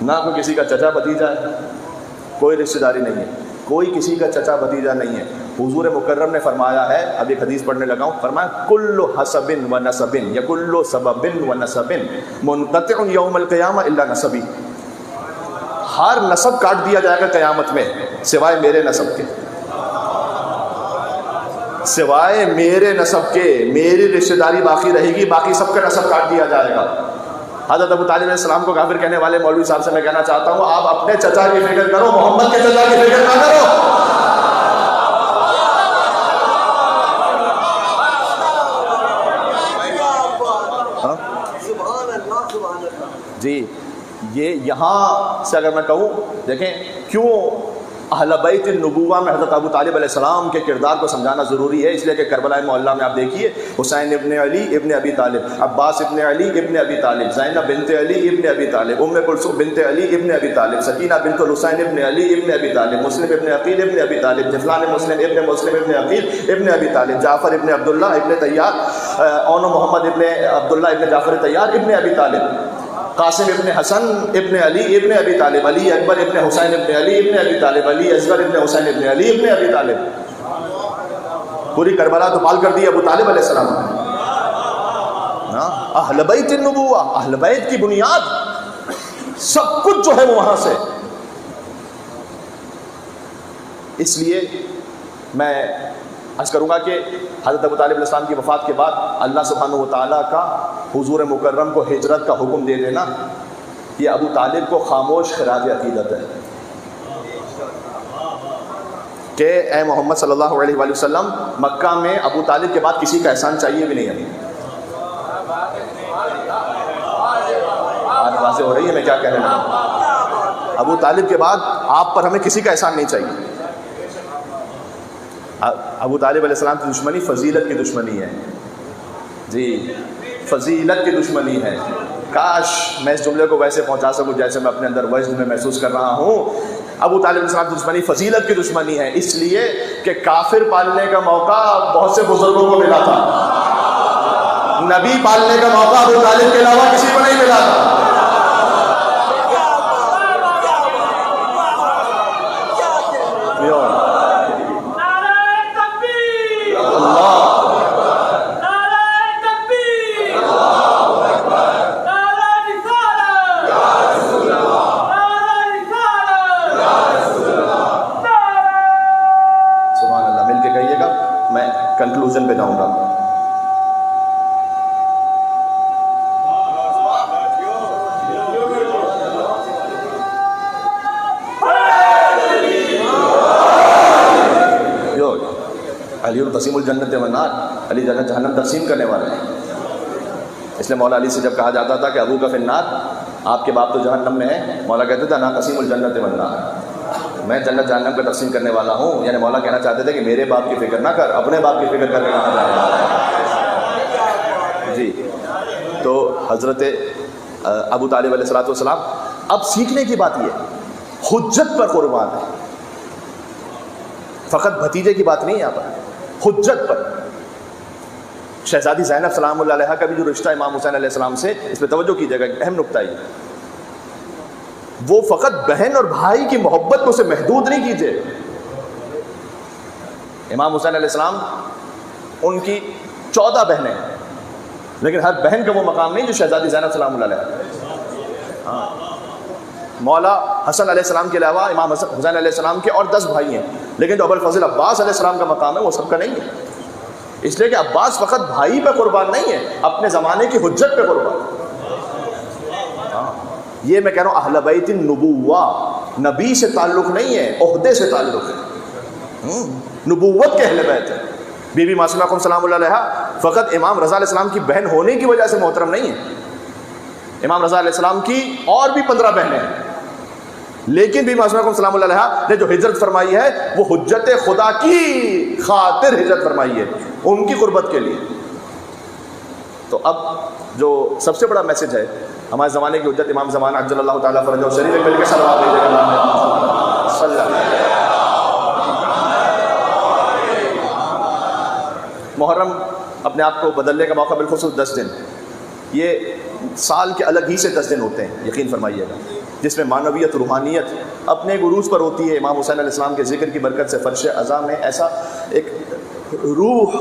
نہ کوئی کسی کا چچا بھتیجا ہے, کوئی رشتہ داری نہیں ہے, کوئی کسی کا چچا بھتیجا نہیں ہے. حضور مکرم نے فرمایا ہے, اب ایک حدیث پڑھنے لگا ہوں, فرمایا کل حسب و نسب یا کل سبب و نسب منقطع یوم القیامہ الا نسبی, ہر نسب کاٹ دیا جائے گا قیامت میں سوائے میرے نسب کے, سوائے میرے نسب کے. میری رشتہ داری باقی رہے گی, باقی سب کا نسب کاٹ دیا جائے گا. حضرت ابو طالب علیہ السلام کو کافر کہنے والے مولوی صاحب سے میں کہنا چاہتا ہوں, آپ اپنے چچا کی فکر کرو, محمد کے چچا کی فکر نہ کرو. جی یہ یہاں سے اگر میں کہوں, دیکھیں کیوں اہل بیت النبوہ میں حضرت ابو طالب علیہ السلام کے کردار کو سمجھانا ضروری ہے. اس لیے کہ کربلا معلیٰ میں آپ دیکھیے, حسین ابن علی ابن ابی طالب, عباس ابن علی ابن ابی طالب, زینب بنت علی ابن ابی طالب, ام کلثوم بنت علی ابن ابی طالب, سکینہ بنت الحسین ابن علی ابن ابی طالب, مسلم ابن عقیل ابن ابی طالب, جفلان مسلم ابن عقیل ابن ابی طالب, جعفر ابن عبداللہ ابن طیار, اون محمد ابن عبداللہ ابن جعفر طیار ابن ابی طالب، قاسم ابن حسن ابن علی ابن ابی طالب، علی اکبر ابن حسین ابن علی ابن ابی طالب، علی اصغر ابن حسین ابن علی ابن ابی طالب. پوری کربلا تو پال کر دی ابو طالب علیہ السلام نے. اہل بیت النبوہ، اہل بیت کی بنیاد، سب کچھ جو ہے وہ وہاں سے. اس لیے میں عرض کروں گا کہ حضرت ابو طالب علیہ السلام کی وفات کے بعد اللہ سبحانہ و تعالیٰ کا حضور مکرم کو ہجرت کا حکم دے دینا، یہ ابو طالب کو خاموش خراج عقیدت ہے کہ اے محمد صلی اللہ علیہ وآلہ وسلم، مکہ میں ابو طالب کے بعد کسی کا احسان چاہیے بھی نہیں ہمیں. بات واضح ہو رہی ہے میں کیا کہنے لگا؟ ابو طالب کے بعد آپ پر ہمیں کسی کا احسان نہیں چاہیے. ابو طالب علیہ السلام کی دشمنی فضیلت کی دشمنی ہے. جی فضیلت کی دشمنی ہے. کاش میں اس جملے کو ویسے پہنچا سکوں جیسے میں اپنے اندر وجد میں محسوس کر رہا ہوں. ابو طالب علیہ السلام کی دشمنی فضیلت کی دشمنی ہے، اس لیے کہ کافر پالنے کا موقع بہت سے بزرگوں کو ملا تھا، نبی پالنے کا موقع ابو طالب کے علاوہ کسی کو نہیں ملا تھا. کنکلوژن پہ جاؤں گا. علی القسیم الجنت والنار، علی جنت جہنم تقسیم کرنے والے ہیں. اس لیے مولا علی سے جب کہا جاتا تھا کہ ابو کا فی النار، آپ کے باپ تو جہنم میں ہے، مولا کہتے تھے انا قسیم الجنت والنار، میں جنت جہنم کا تقسیم کرنے والا ہوں. یعنی مولا کہنا چاہتے تھے کہ میرے باپ کی فکر نہ کر، اپنے باپ کی فکر کر کے کہاں جائے. جی تو حضرت ابو طالب علیہ السلام اب سیکھنے کی بات یہ حجت پر قربان ہے، فقط بھتیجے کی بات نہیں ہے یہاں پر، حجت پر. شہزادی زینب سلام اللہ علیہ کا بھی جو رشتہ امام حسین علیہ السلام سے، اس پہ توجہ کیجیے گا، اہم نکتہ یہ، وہ فقط بہن اور بھائی کی محبت کو سے محدود نہیں کیجیے. امام حسین علیہ السلام ان کی 14 بہنیں، لیکن ہر بہن کا وہ مقام نہیں جو شہزادی زینب سلام اللہ علیہ. مولا حسن علیہ السلام کے علاوہ امام حسین علیہ السلام کے اور 10 بھائی ہیں، لیکن جو ابو الفضل عباس علیہ السلام کا مقام ہے وہ سب کا نہیں ہے. اس لیے کہ عباس فقط بھائی پہ قربان نہیں ہے، اپنے زمانے کی حجت پہ قربان. یہ میں کہہ رہا ہوں اہل بیت النبوہ، نبی سے تعلق نہیں ہے، عہدے سے تعلق ہے، نبوت کے اہل بیت ہے. بی بی معصومہ کو سلام اللہ علیہ فقط امام رضا علیہ السلام کی بہن ہونے کی وجہ سے محترم نہیں ہے. امام رضا علیہ السلام کی اور بھی 15 بہنیں ہیں، لیکن بی بی معصومہ کو سلام اللہ علیہ نے جو ہجرت فرمائی ہے وہ حجت خدا کی خاطر ہجرت فرمائی ہے، ان کی قربت کے لیے. تو اب جو سب سے بڑا میسج ہے ہمارے زمانے کی حجت امام زمانہ عجل اللہ تعالیٰ فرجہ شریف مل کے صلوات بھیجے گا صلی اللہ. محرم اپنے آپ کو بدلنے کا موقع بالخصوص 10 دن، یہ سال کے الگ ہی سے 10 دن ہوتے ہیں، یقین فرمائیے گا، جس میں معنویت روحانیت اپنے عروج پر ہوتی ہے. امام حسین علیہ السلام کے ذکر کی برکت سے فرش اعضاء میں ایسا ایک روح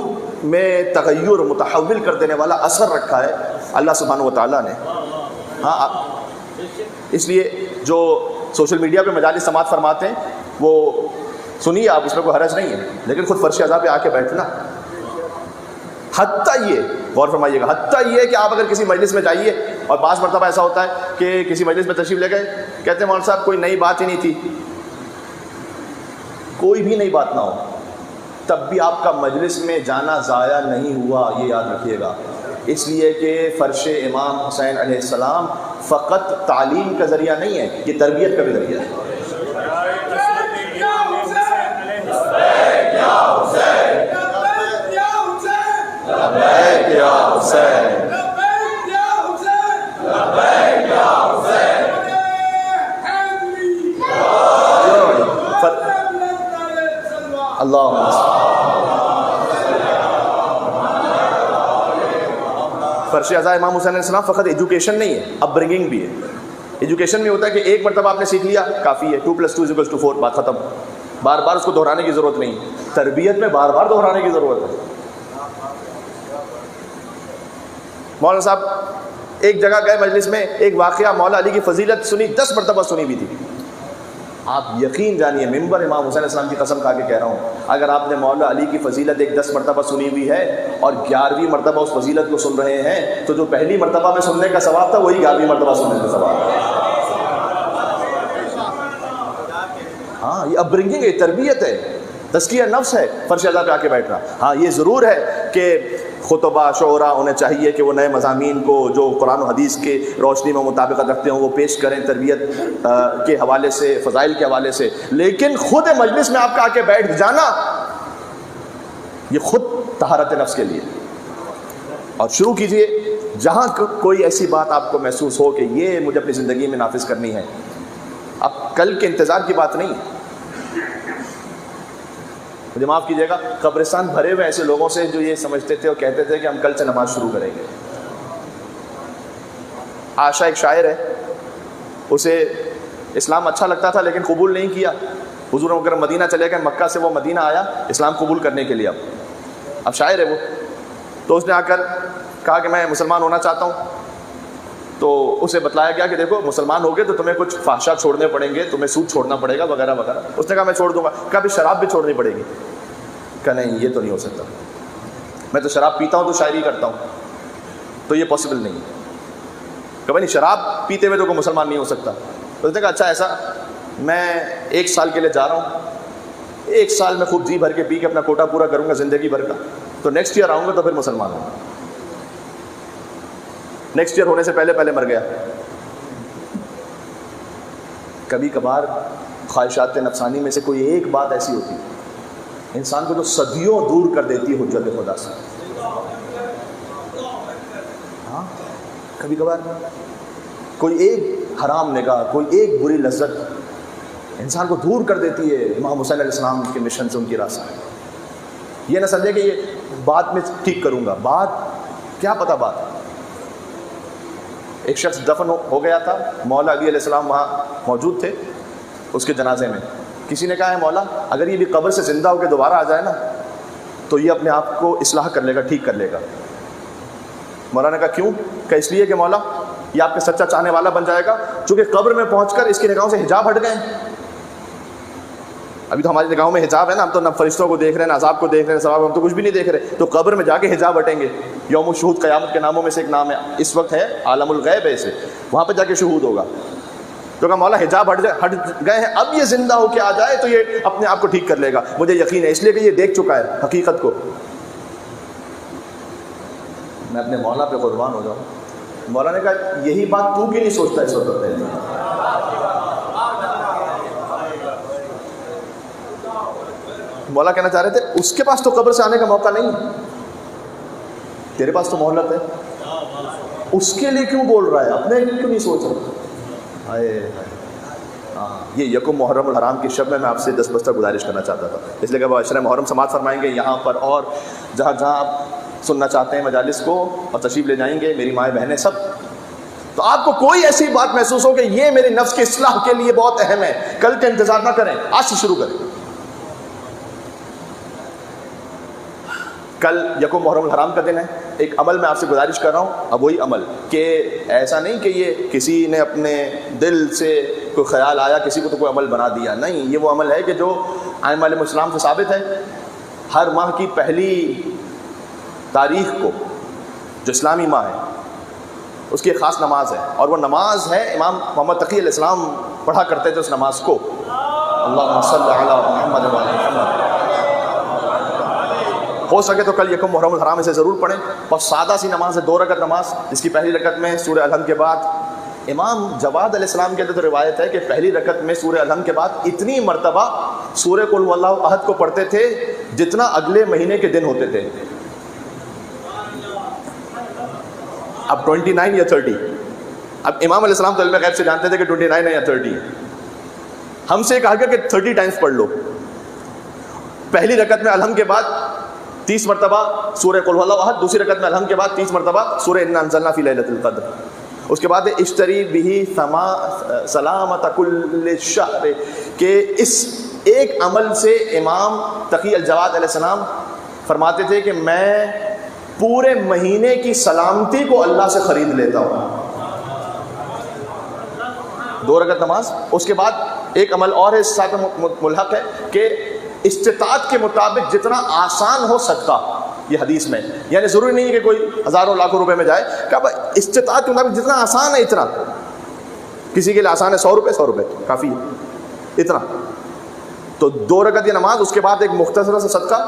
میں تغیر متحول کر دینے والا اثر رکھا ہے اللہ سبحانہ و تعالیٰ نے. ہاں اس لیے جو سوشل میڈیا پہ مجالس سماعت فرماتے ہیں وہ سنیے آپ، اس میں کوئی حرج نہیں ہے، لیکن خود فرش اعضاء پہ آ کے بیٹھنا، حتیٰ یہ غور فرمائیے گا، حتیٰ یہ کہ آپ اگر کسی مجلس میں جائیے اور بعض مرتبہ ایسا ہوتا ہے کہ کسی مجلس میں تشریف لے گئے، کہتے ہیں مولانا صاحب کوئی نئی بات ہی نہیں تھی، کوئی بھی نئی بات نہ ہو تب بھی آپ کا مجلس میں جانا ضائع نہیں ہوا، یہ یاد رکھیے گا. اس لیے کہ فرش امام حسین علیہ السلام فقط تعلیم کا ذریعہ نہیں ہے، یہ تربیت کا بھی ذریعہ ہے. اللہ فرش اعضاء امام حسین علیہ السلام فقط ایجوکیشن نہیں ہے، اپ برنگنگ بھی ہے۔ ایجوکیشن میں ہوتا ہے کہ ایک مرتبہ آپ نے سیکھ لیا کافی ہے، 2+2=4، بات ختم، بار بار اس کو دہرانے کی ضرورت نہیں۔ تربیت میں بار بار دہرانے کی ضرورت ہے۔ مولانا صاحب ایک جگہ گئے مجلس میں، ایک واقعہ مولا علی کی فضیلت سنی، 10 مرتبہ سنی بھی تھی۔ آپ یقین جانیے، ممبر امام حسین علیہ السلام کی قسم کھا کے کہہ رہا ہوں، اگر آپ نے مولا علی کی فضیلت 10 مرتبہ سنی ہوئی ہے اور 11ویں مرتبہ اس فضیلت کو سن رہے ہیں، تو جو پہلی مرتبہ میں سننے کا ثواب تھا وہی 11ویں مرتبہ سننے کا ثواب ہے۔ ہاں، یہ اپ برنگنگ ہے، تربیت ہے، تزکیہ نفس ہے، فرش اعضاء پہ آ کے بیٹھنا۔ ہاں یہ ضرور ہے کہ خطبہ شعراء انہیں چاہیے کہ وہ نئے مضامین کو جو قرآن و حدیث کے روشنی میں مطابقت رکھتے ہوں وہ پیش کریں، تربیت کے حوالے سے، فضائل کے حوالے سے، لیکن خود مجلس میں آپ کا آ کے بیٹھ جانا یہ خود طہارت نفس کے لیے۔ اور شروع کیجئے جہاں کوئی ایسی بات آپ کو محسوس ہو کہ یہ مجھے اپنی زندگی میں نافذ کرنی ہے۔ اب کل کے انتظار کی بات نہیں ہے، مجھے معاف کیجیے گا، قبرستان بھرے ہوئے ایسے لوگوں سے جو یہ سمجھتے تھے اور کہتے تھے کہ ہم کل سے نماز شروع کریں گے۔ عائشہ ایک شاعر ہے، اسے اسلام اچھا لگتا تھا لیکن قبول نہیں کیا۔ حضور اکرم مدینہ چلے گئے، مکہ سے وہ مدینہ آیا اسلام قبول کرنے کے لیے۔ اب شاعر ہے وہ، تو اس نے آ کر کہا کہ میں مسلمان ہونا چاہتا ہوں۔ تو اسے بتلایا گیا کہ دیکھو مسلمان ہوگے تو تمہیں کچھ فحشات چھوڑنے پڑیں گے، تمہیں سود چھوڑنا پڑے گا وغیرہ وغیرہ۔ اس نے کہا میں چھوڑ دوں گا۔ کہا بھی شراب بھی چھوڑنی پڑے گی؟ کہا نہیں یہ تو نہیں ہو سکتا، میں تو شراب پیتا ہوں تو شاعری کرتا ہوں، تو یہ پاسبل نہیں ہے۔ کہ بھائی نہیں، شراب پیتے ہوئے تو کوئی مسلمان نہیں ہو سکتا۔ تو اس نے کہا اچھا ایسا، میں 1 سال کے لیے جا رہا ہوں، 1 سال میں خوب جی بھر کے پی کے اپنا کوٹا پورا کروں گا زندگی بھر کا، تو نیکسٹ ایئر آؤں گا تو پھر مسلمان ہوں۔ نیکسٹ ایئر ہونے سے پہلے پہلے مر گیا۔ کبھی کبھار خواہشات نفسانی میں سے کوئی ایک بات ایسی ہوتی ہے انسان کو جو صدیوں دور کر دیتی ہے حجت خدا سے۔ ہاں، کبھی کبھار کوئی ایک حرام نگاہ، کوئی ایک بری لذت انسان کو دور کر دیتی ہے امام حسین علیہ السلام کے مشن سے، ان کی راہ سے۔ یہ نہ سمجھے کہ یہ بات میں ٹھیک کروں گا، بات کیا پتہ بات۔ ایک شخص دفن ہو گیا تھا، مولا علی علیہ السلام وہاں موجود تھے اس کے جنازے میں۔ کسی نے کہا ہے مولا اگر یہ بھی قبر سے زندہ ہو کے دوبارہ آ جائے نا تو یہ اپنے آپ کو اصلاح کر لے گا، ٹھیک کر لے گا۔ مولا نے کہا کیوں؟ کہ اس لیے کہ مولا یہ آپ کا سچا چاہنے والا بن جائے گا، چونکہ قبر میں پہنچ کر اس کی نگاہوں سے حجاب ہٹ گئے ہیں۔ ابھی تو ہماری نگاہوں میں حجاب ہے نا، ہم تو نہ فرشتوں کو دیکھ رہے ہیں، نہ عذاب کو دیکھ رہے ہیں، ثواب ہم تو کچھ بھی نہیں دیکھ رہے۔ تو قبر میں جا کے حجاب ہٹیں گے۔ یوم الشہود قیامت کے ناموں میں سے ایک نام ہے، اس وقت ہے عالم الغیب ہے، اسے وہاں پہ جا کے شہود ہوگا۔ تو کہا مولا حجاب ہٹ گئے ہیں، اب یہ زندہ ہو کے آ جائے تو یہ اپنے آپ کو ٹھیک کر لے گا، مجھے یقین ہے، اس لیے کہ یہ دیکھ چکا ہے حقیقت کو۔ میں اپنے مولا پہ قربان ہو جاؤں۔ مولا نے کہا یہی بات تو کیوں نہیں سوچتا اس وقت؟ مولا کہنا چاہ رہے تھے اس کے پاس تو قبر سے آنے کا موقع نہیں، تیرے پاس تو مہلت ہے، اس کے لیے کیوں بول رہا ہے، اپنے لیے کیوں نہیں سوچ رہا؟ یہ یکم محرم الحرام کی شب میں آپ سے 10 بستہ گزارش کرنا چاہتا تھا، اس لیے کہ وہ عشرہ محرم سماعت فرمائیں گے یہاں پر، اور جہاں جہاں آپ سننا چاہتے ہیں مجالس کو، اور تشریف لے جائیں گے، میری مائیں بہنیں سب۔ تو آپ کو کوئی ایسی بات محسوس ہو کہ یہ میری نفس کی اصلاح کے لیے بہت اہم ہے، کل کا انتظار نہ کریں، آج سے شروع کریں۔ کل یکم محرم الحرام کا دن ہے، ایک عمل میں آپ سے گزارش کر رہا ہوں، اب وہی عمل کہ ایسا نہیں کہ یہ کسی نے اپنے دل سے کوئی خیال آیا کسی کو تو کوئی عمل بنا دیا، نہیں، یہ وہ عمل ہے کہ جو ائمہ علیہ السلام سے ثابت ہے۔ ہر ماہ کی پہلی تاریخ کو جو اسلامی ماہ ہے اس کی ایک خاص نماز ہے، اور وہ نماز ہے امام محمد تقی علیہ السلام پڑھا کرتے تھے اس نماز کو، اللہم صلی علی محمد وعلی محمد۔ ہو سکے تو کل یکم محرم الحرام اسے ضرور پڑھیں، بہت سادہ سی نماز ہے، 2 رکعت نماز، جس کی پہلی رکعت میں سورہ الحمد کے بعد امام جواد علیہ السلام کے تو روایت ہے کہ پہلی رکعت میں سورہ الحمد کے بعد اتنی مرتبہ سورہ قل هو اللہ احد کو پڑھتے تھے جتنا اگلے مہینے کے دن ہوتے تھے۔ اب 29 یا 30، اب امام علیہ السلام تو علم غیب سے جانتے تھے کہ 29 ہے یا 30 ہے، ہم سے کہا گیا کہ 30 ٹائمز پڑھ لو۔ پہلی رکعت میں الحمد کے بعد 30 مرتبہ سورہ قل هو اللہ احد، دوسری رکعت میں الحمد کے بعد 30 مرتبہ سورہ انا انزلنا فی لیلۃ القدر. اس کے بعد اشتری بہ سلامت کل شہر، کہ اس ایک عمل سے امام تقی الجواد علیہ السلام فرماتے تھے کہ میں پورے مہینے کی سلامتی کو اللہ سے خرید لیتا ہوں. 2 رکعت نماز. اس کے بعد ایک عمل اور ہے اس ساتھ ملحق ہے کہ استطاعت کے مطابق جتنا آسان ہو صدقہ. یہ حدیث میں یعنی ضروری نہیں ہے کہ کوئی ہزاروں لاکھوں روپے میں جائے، کہ استطاعت کے مطابق جتنا آسان ہے اتنا. کسی کے لیے آسان ہے 100 روپے، 100 روپے کافی ہے اتنا. تو 2 رکعت کی نماز، اس کے بعد ایک مختصر سا صدقہ.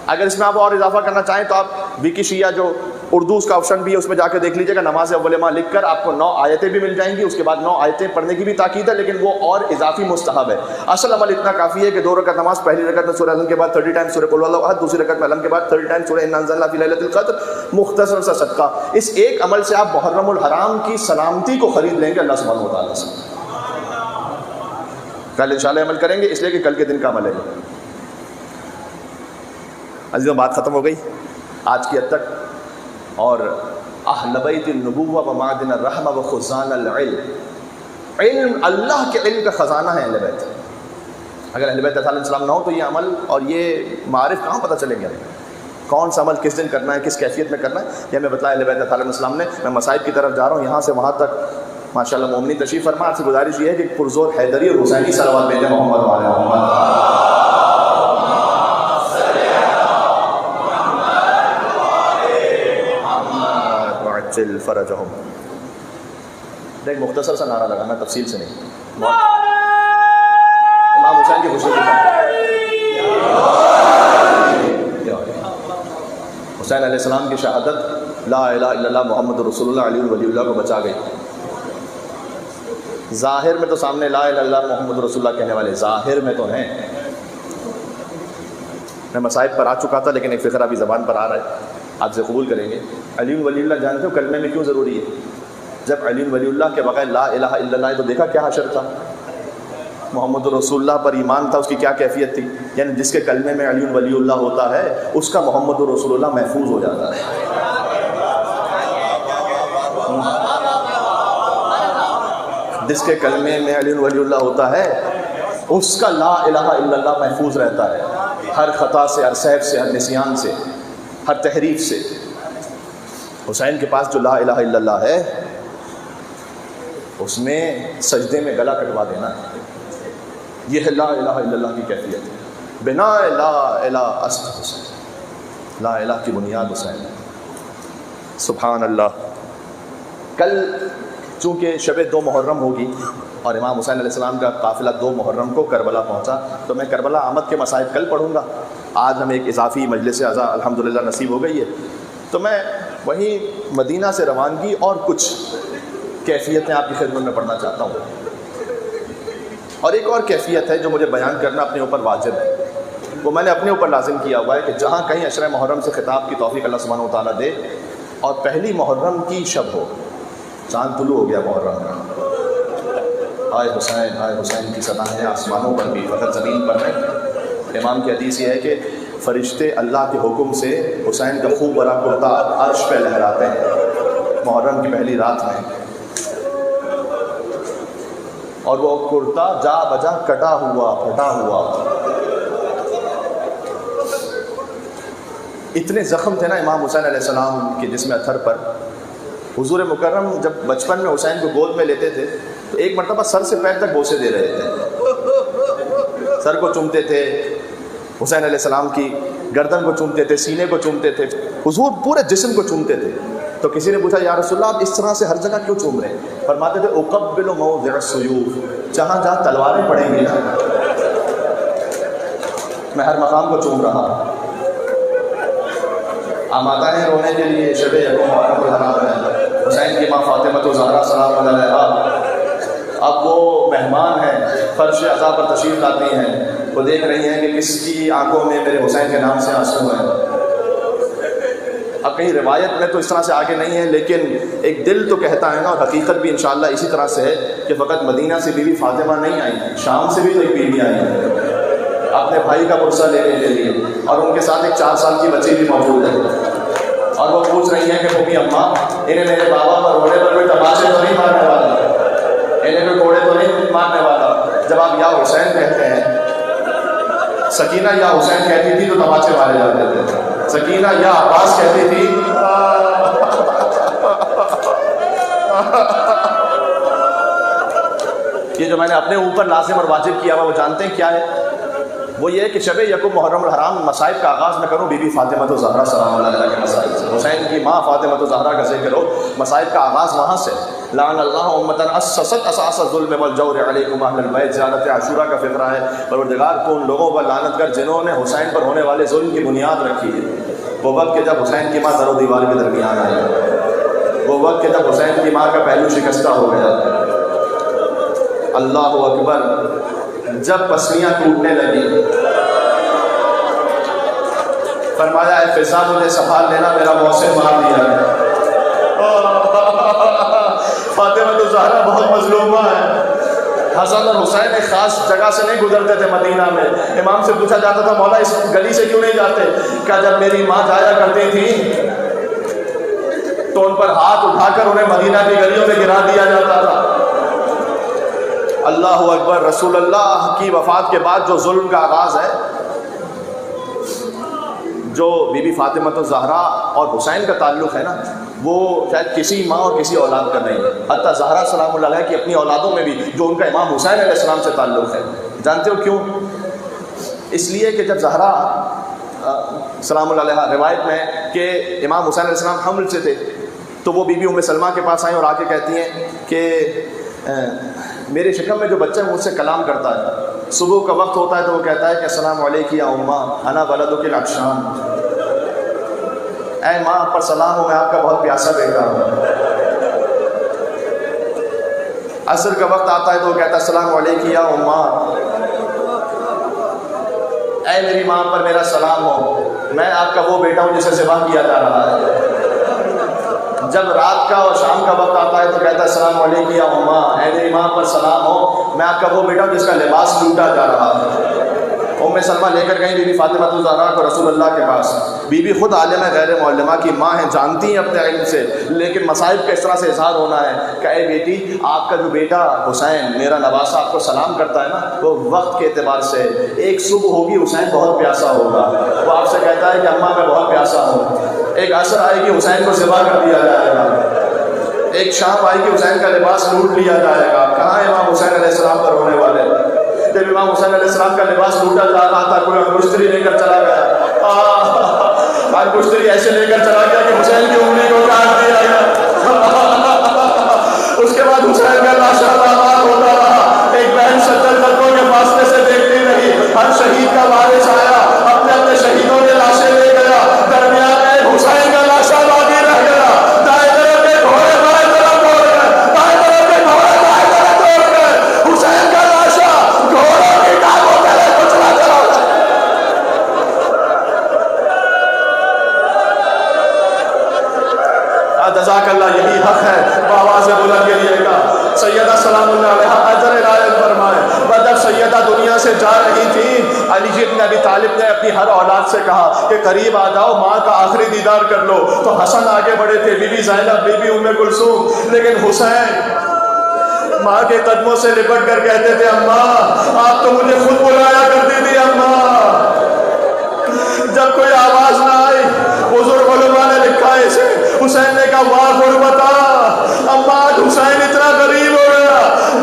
اگر اس میں آپ اور اضافہ کرنا چاہیں تو آپ وکی شیعہ جو اردو اس کا آپشن بھی ہے اس میں جا کے دیکھ لیجیے گا. نماز اول ماہ لکھ کر آپ کو 9 آیتیں بھی مل جائیں گی. اس کے بعد 9 آیتیں پڑھنے کی بھی تاکید ہے، لیکن وہ اور اضافی مستحب ہے. اصل عمل اتنا کافی ہے کہ 2 رکعت نماز، پہلی رکعت میں سورہ الحمد کے بعد 30 ٹائم سورہ قل هو اللہ احد، دوسری رکعت میں الحمد کے بعد 30 ٹائم سورہ انا انزلنا فی لیلۃ القدر، مختصر سا صدقہ. اس ایک عمل سے آپ محرم الحرام کی سلامتی کو خرید لیں گے اللہ سبحانہ و تعالیٰ سے. کل انشاءاللہ عمل کریں گے، اس لیے کہ کل کے دن کا عمل ہے. عزیزوں بات ختم ہو گئی آج کی حد تک. اور اہل بیت النبوہ و معدن الرحمہ و خزان العلم، علم اللہ کے علم کا خزانہ ہے اہل بیت. اگر اہل بیت علیہ السلام نہ ہو تو یہ عمل اور یہ معارف کہاں پتہ چلیں گے؟ کون سا عمل کس دن کرنا ہے، کس کیفیت میں کرنا ہے، یہ ہمیں بتایا اہل بیت علیہ السلام نے. میں مصائب کی طرف جا رہا ہوں، یہاں سے وہاں تک ماشاءاللہ مومنی تشریف فرما. آپ سے گزارش یہ ہے کہ پرزور حیدری اور حسینی صلوات بھیجیں محمد وعلی محمد. فرجہم. ایک مختصر سا نعرہ لگانا، تفصیل سے نہیں. امام حسین کی خوشی حسین علیہ السلام کی شہادت لا الہ الا اللہ محمد رسول اللہ علی ولی اللہ کو بچا گئی. ظاہر میں تو سامنے لا الہ الا اللہ محمد رسول اللہ کہنے والے ظاہر میں تو ہیں. میں مصائب پر آ چکا تھا لیکن ایک فقرہ ابھی زبان پر آ رہا ہے، آپ سے قبول کریں گے. علی ولی اللہ جانتے ہو کلمے میں کیوں ضروری ہے؟ جب علی ولی اللہ کے بغیر لا الہ الا اللہ، تو دیکھا کیا حشر تھا. محمد رسول اللہ پر ایمان تھا، اس کی کیا کیفیت تھی. یعنی جس کے کلمے میں علی ولی اللہ ہوتا ہے اس کا محمد رسول اللہ محفوظ ہو جاتا ہے. جس کے کلمے میں علی ولی اللہ ہوتا ہے اس کا لا الہ الا اللہ محفوظ رہتا ہے، ہر خطا سے، ہر سہو سے، ہر نسیان سے، ہر تحریف سے. حسین کے پاس جو لا الہ الا اللہ ہے اس میں سجدے میں گلا کٹوا دینا ہے. یہ ہے لا الہ الا اللہ کی کیفیت. بنا لا الہ اصل حسین، لا الہ کی بنیاد حسین. سبحان اللہ. کل چونکہ شب 2 محرم ہوگی اور امام حسین علیہ السلام کا قافلہ 2 محرم کو کربلا پہنچا، تو میں کربلا آمد کے مصائب کل پڑھوں گا. آج ہمیں ایک اضافی مجلس اعضاء الحمدللہ نصیب ہو گئی ہے، تو میں وہیں مدینہ سے روانگی اور کچھ کیفیتیں آپ کی خدمت میں پڑھنا چاہتا ہوں. اور ایک اور کیفیت ہے جو مجھے بیان کرنا اپنے اوپر واجب ہے، وہ میں نے اپنے اوپر لازم کیا ہوا ہے کہ جہاں کہیں عشرہ محرم سے خطاب کی توفیق اللہ سبحانہ و تعالیٰ دے اور پہلی محرم کی شب ہو، چاند طلوع ہو گیا محرم کا، آئے حسین کی صدایں آسمانوں پر بھی فقط زمین پر نہیں. امام کی حدیث یہ ہے کہ فرشتے اللہ کے حکم سے حسین کا خوب بڑا کرتا عرش پہ لہراتے ہیں محرم کی پہلی رات میں، اور وہ کرتا جا بجا کٹا ہوا پھٹا ہوا. اتنے زخم تھے نا امام حسین علیہ السلام کے جسم اطہر پر. حضور مکرم جب بچپن میں حسین کو گود میں لیتے تھے تو ایک مرتبہ سر سے پیر تک بوسے دے رہے تھے، سر کو چومتے تھے، حسین علیہ السلام کی گردن کو چومتے تھے، سینے کو چومتے تھے، حضور پورے جسم کو چومتے تھے. تو کسی نے پوچھا یا رسول اللہ آپ اس طرح سے ہر جگہ کیوں چوم رہے ہیں؟ فرماتے تھے اقبل موضع السیوف، جہاں جہاں تلواریں پڑیں گی نا میں ہر مقام کو چوم رہا ہوں. آمادہ ہیں رونے کے لیے شب یکم محرم الحرام ہے. حسین کی ماں فاطمہ الزہرا سلام علیہا اب وہ مہمان ہیں، فرش عزا پر تشریف لاتی ہیں، وہ دیکھ رہی ہیں کہ کس کی آنکھوں میں میرے حسین کے نام سے آنسو ہیں. اب کہیں روایت میں تو اس طرح سے آگے نہیں ہے، لیکن ایک دل تو کہتا ہے نا، اور حقیقت بھی انشاءاللہ اسی طرح سے ہے کہ فقط مدینہ سے بیوی فاطمہ نہیں آئی، شام سے بھی تو ایک بیوی آئی ہے. اپنے بھائی کا پرسہ لینے کے لیے، اور ان کے ساتھ ایک 4 سال کی بچی بھی موجود ہے، اور وہ پوچھ رہی ہیں کہ ممی اماں انہیں میرے بابا پر روڑے پر کوئی تماچے تو نہیں مارنے والا، انہیں کوئی کوڑے تو نہیں مارنے والا؟ جب آپ یا حسین کہتے ہیں، سکینہ یا حسین کہتی تھی تو تماچے مارے جاتے تھے، سکینہ یا عباس کہتی تھی یہ جو میں نے اپنے اوپر لازم اور واجب کیا ہوا وہ جانتے ہیں کیا ہے؟ وہ یہ ہے کہ شب یکم محرم الحرام مصائب کا آغاز میں کروں بی بی فاطمہ الزہرا سلام اللہ علیہ کے مصائب سے، حسین کی ماں فاطمہ الزہرا کا ذکر ہو، مصائب کا آغاز وہاں سے۔ لعن اللہ امتا اسست اساس الظلم والجور علیکم اہل البیت، زیارت عاشورہ کا فقرہ ہے، پروردگار کو ان لوگوں پر لعنت کر جنہوں نے حسین پر ہونے والے ظلم کی بنیاد رکھی ہے۔ وہ وقت کہ جب حسین کی ماں در و دیوار کے درمیان آئی، وہ وقت کہ جب حسین کی ماں کا پہلو شکستہ ہو گیا، اللہ اکبر، جب پسلیاں ٹوٹنے لگی، فرمایا اے فضا مجھے سنبھال لینا، میرا محسن مار دیا ہے۔ فاطمہ الزہرا بہت مظلومہ ہے۔ حسن اور حسین ایک خاص جگہ سے نہیں گزرتے تھے مدینہ میں، امام سے پوچھا جاتا تھا مولا اس گلی سے کیوں نہیں جاتے؟ کہا جب میری ماں جایا کرتی تھی تو ان پر ہاتھ اٹھا کر انہیں مدینہ کی گلیوں میں گرا دیا جاتا تھا۔ اللہ اکبر۔ رسول اللہ کی وفات کے بعد جو ظلم کا آغاز ہے، جو بی بی فاطمہ الزہرا اور حسین کا تعلق ہے نا، وہ شاید کسی ماں اور کسی اولاد کا نہیں ہے، حتیٰ زہرا سلام اللہ علیہ کی اپنی اولادوں میں بھی جو ان کا امام حسین علیہ السلام سے تعلق ہے۔ جانتے ہو کیوں؟ اس لیے کہ جب زہرا سلام اللہ علیہ، روایت میں کہ امام حسین علیہ السلام حمل سے تھے، تو وہ بی بی ام سلمہ کے پاس آئیں اور آ کے کہتی ہیں کہ میرے شکم میں جو بچہ ہے مجھ سے کلام کرتا ہے، صبح کا وقت ہوتا ہے تو وہ کہتا ہے کہ السلام علیکم یا اماں انا ولدک العطشان، اے ماں آپ پر سلام ہو، میں آپ کا بہت پیاسا بیٹا ہوں۔ عصر کا وقت آتا ہے تو وہ کہتا ہے السلام علیکم یا اماں، اے میری ماں پر میرا سلام ہو، میں آپ کا وہ بیٹا ہوں جسے ذبح کیا جا رہا ہے۔ جب رات کا اور شام کا وقت آتا ہے تو کہتا ہے السلام علیکم یا اماں، اے میری ماں پر سلام ہو، میں آپ کا وہ بیٹا ہوں جس کا لباس لوٹا جا رہا ہے۔ ام سلمہ لے کر گئی بی بی فاطمہ الزہرا کو رسول اللہ کے پاس۔ بی بی خود عالم غیر معلمہ کی ماں ہیں، جانتی ہیں اپنے علم سے، لیکن مصائب کا اس طرح سے اظہار ہونا ہے کہ اے بیٹی آپ کا جو بیٹا حسین میرا نواسہ آپ کو سلام کرتا ہے نا، وہ وقت کے اعتبار سے ایک صبح ہوگی حسین بہت پیاسا ہوگا، وہ آپ سے کہتا ہے کہ اماں میں بہت پیاسا ہوں، ایک عصر آئے گی حسین کو ذبح کر دیا جائے گا، ایک شام آئے گی حسین کا لباس لوٹ لیا جائے گا۔ کہاں امام حسین علیہ السلام پر ہونے والے؟ جب امام حسین علیہ السلام کا لباس لوٹا جا رہا تھا، کوئی انگشتری لے کر چلا گیا، انگشتری ایسے لے کر چلا گیا کہ حسین کی انگلی کو کاٹ دیا گیا۔ اس کے بعد حسین کا لاشا آباد ہوتا رہا، ایک بہن 70 قدموں کے فاصلے سے دیکھتی رہی، ہر شہید کا وارث آیا، اپنے اپنے شہیدوں کے لاشیں لے گیا، درمیان میں حسین کا لاشا باقی رہ گیا۔ دائیں طرف کے گھوڑے بائیں طرف دوڑ گئے، بائیں طرف کے گھوڑے بائیں طرف دوڑ گئے، حسین کا لاشا گھوڑوں کی ٹانگوں تلے کچلا چلا گیا۔ جزاک اللہ، یہی حق ہے، بآواز بلند کہیے گا۔ سیدہ سلام اللہ علیہ اجر عنایت فرمائے۔ جب سیدہ دنیا سے جا رہی تھی، علی جی بن ابی طالب نے اپنی ہر اولاد سے کہا کہ قریب آ جاؤ، ماں کا آخری دیدار کر لو۔ تو حسن آگے بڑھے تھے، بی بی زینب، بی بی ام کلثوم، لیکن حسین ماں کے قدموں سے لپٹ کر کہتے تھے اماں آپ تو مجھے خود بلایا کرتی تھی اماں۔ جب کوئی آواز نہ آئی، بزرگ علماء نے لکھا ہے اسے، حسین نے کہا واہ غربتا، اماں آج حسین اتنا غریب ہو گیا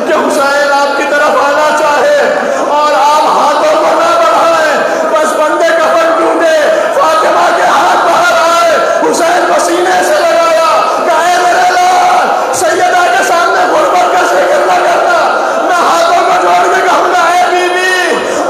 کہ حسین آپ کی طرف آنا چاہے اور آپ ہاتھوں کو نہ بڑھائیں، بس بندے کفن ڈھونڈے، فاطمہ کے ہاتھ باہر آئے، حسین کو سینے سے لگایا، کہے میرے لال سیدہ کے سامنے غربت کا ذکر نہ کرنا۔ میں ہاتھوں کو جوڑ کے کہوں گا اے بی بی،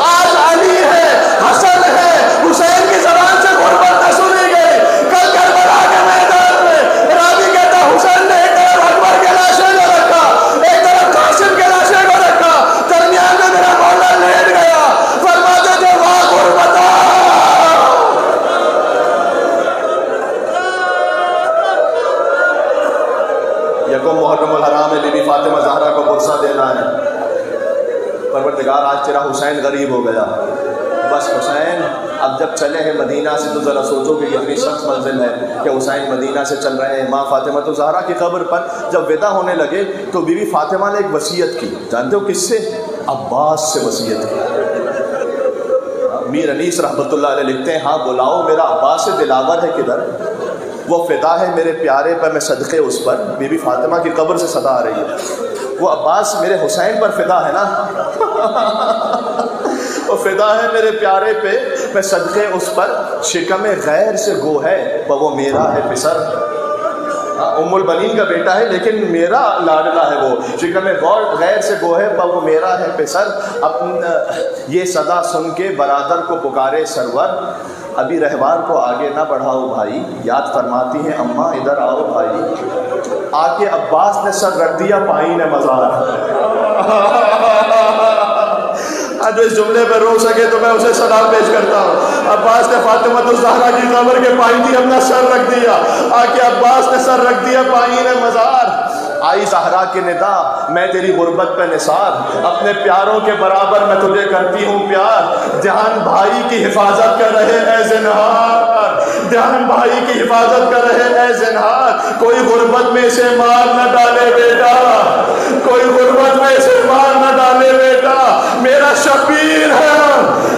آج علی ہے، حسن ہے، حسین کی زبان سے غربت نہ سنی گئی۔ کل کربلا کے میدان میں راوی کہتا حسین نے ایک طرف اکبر کے لاشے کو رکھا، ایک طرف قاسم کے لاشے کو رکھا، درمیان میں میرا مولا لیٹ گیا، فرماتے تھے واہ غربتا۔ یکم محرم الحرام میں بی بی فاطمہ زہرا کو پرسہ دینا ہے، پروردگار آج تیرا حسین غریب ہو گیا، بس حسین اب جب چلے ہیں مدینہ سے تو ذرا سوچو کہ کتنی سخت منزل ہے کہ حسین مدینہ سے چل رہے ہیں. ماں فاطمہ تو زہرا کی قبر پر جب ودا ہونے لگے تو بی بی فاطمہ نے ایک وصیت کی. جانتے ہو کس سے؟ عباس سے وصیت کی. میر انیس رحمۃ اللہ علیہ لکھتے ہیں ہاں بلاؤ میرا عباس دلاور ہے کدھر، وہ فدا ہے میرے پیارے پر میں صدقے اس پر. بی بی فاطمہ کی قبر سے صدا آ رہی ہے. وہ عباس میرے حسین پر فدا ہے نا وہ فدا ہے میرے پیارے پہ میں صدقے اس پر. شکم غیر سے گو ہے وہ میرا ہے پسر. ام البنین کا بیٹا ہے لیکن میرا لاڈلا ہے وہ. شکم غیر سے گو ہے وہ میرا ہے پسر. یہ صدا سن کے برادر کو پکارے سرور. ابھی رہوار کو آگے نہ بڑھاؤ بھائی، یاد فرماتی ہیں اماں ادھر آؤ بھائی. آ کے عباس نے سر رکھ دیا پائیں نے مزار. جو اس جملے پہ رو سکے تو میں اسے سلام پیش کرتا ہوں. عباس نے فاطمہ الزہرا کی قبر کے پائیں تھی اپنا سر رکھ دیا. آ کے عباس نے سر رکھ دیا پائیں نے مزار. آئی زہرا کی ندا میں تیری غربت پہ نثار. اپنے پیاروں کے برابر میں تجھے کرتی ہوں پیار. دھیان بھائی کی حفاظت کر رہے اے زنہار، دھیان بھائی کی حفاظت کر رہے اے زنہار. کوئی غربت میں اسے مار نہ ڈالے بیٹا، کوئی غربت میں اسے مار نہ ڈالے بیٹا. میرا شبیر ہے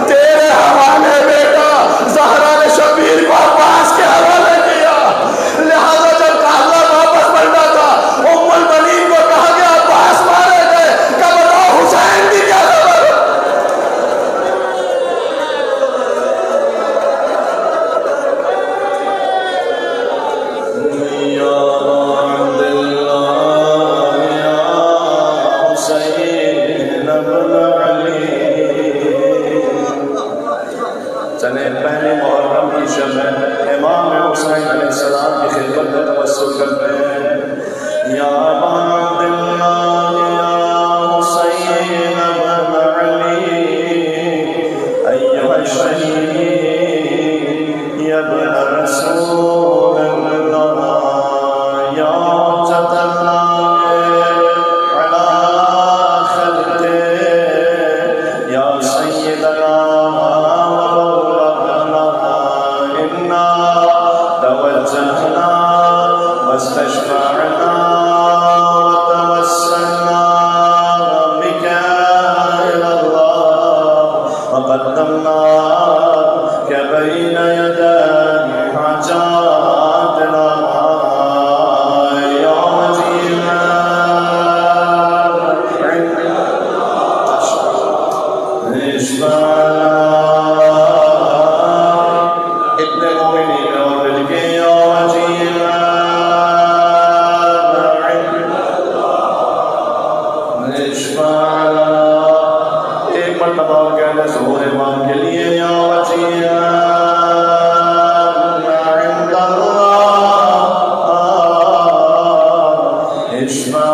تیرے حوالے بیٹا. زہرا نے شبیر کو عباس کے حوالے کیا. لہذا جب قافلہ واپس بڑھنا تھا ام البنین کو کہا گیا عباس مارے گئے، کہ بتاؤ حسین کی کیا خبر. چلے پہلے محرم کی شب ہے، امام حسین علیہ السلام کی خدمت میں توسل کرتے ہیں. یا عباد اللہ یا حسین ابن علی ایھا الشہید یا ابن رسول اللہ یا حجۃ اللہ علی خلقہ یا سیدنا واستشفعنا وتوسلنا بك إلى الله وقدمناك بين يدي حاجاتنا يا وجيها اشفع ابن المؤمنين وبالك يا وجيها. ایک مرتبہ اور کہنے ظہور امام کے لیے یا وجیہا عند اللہ اشفع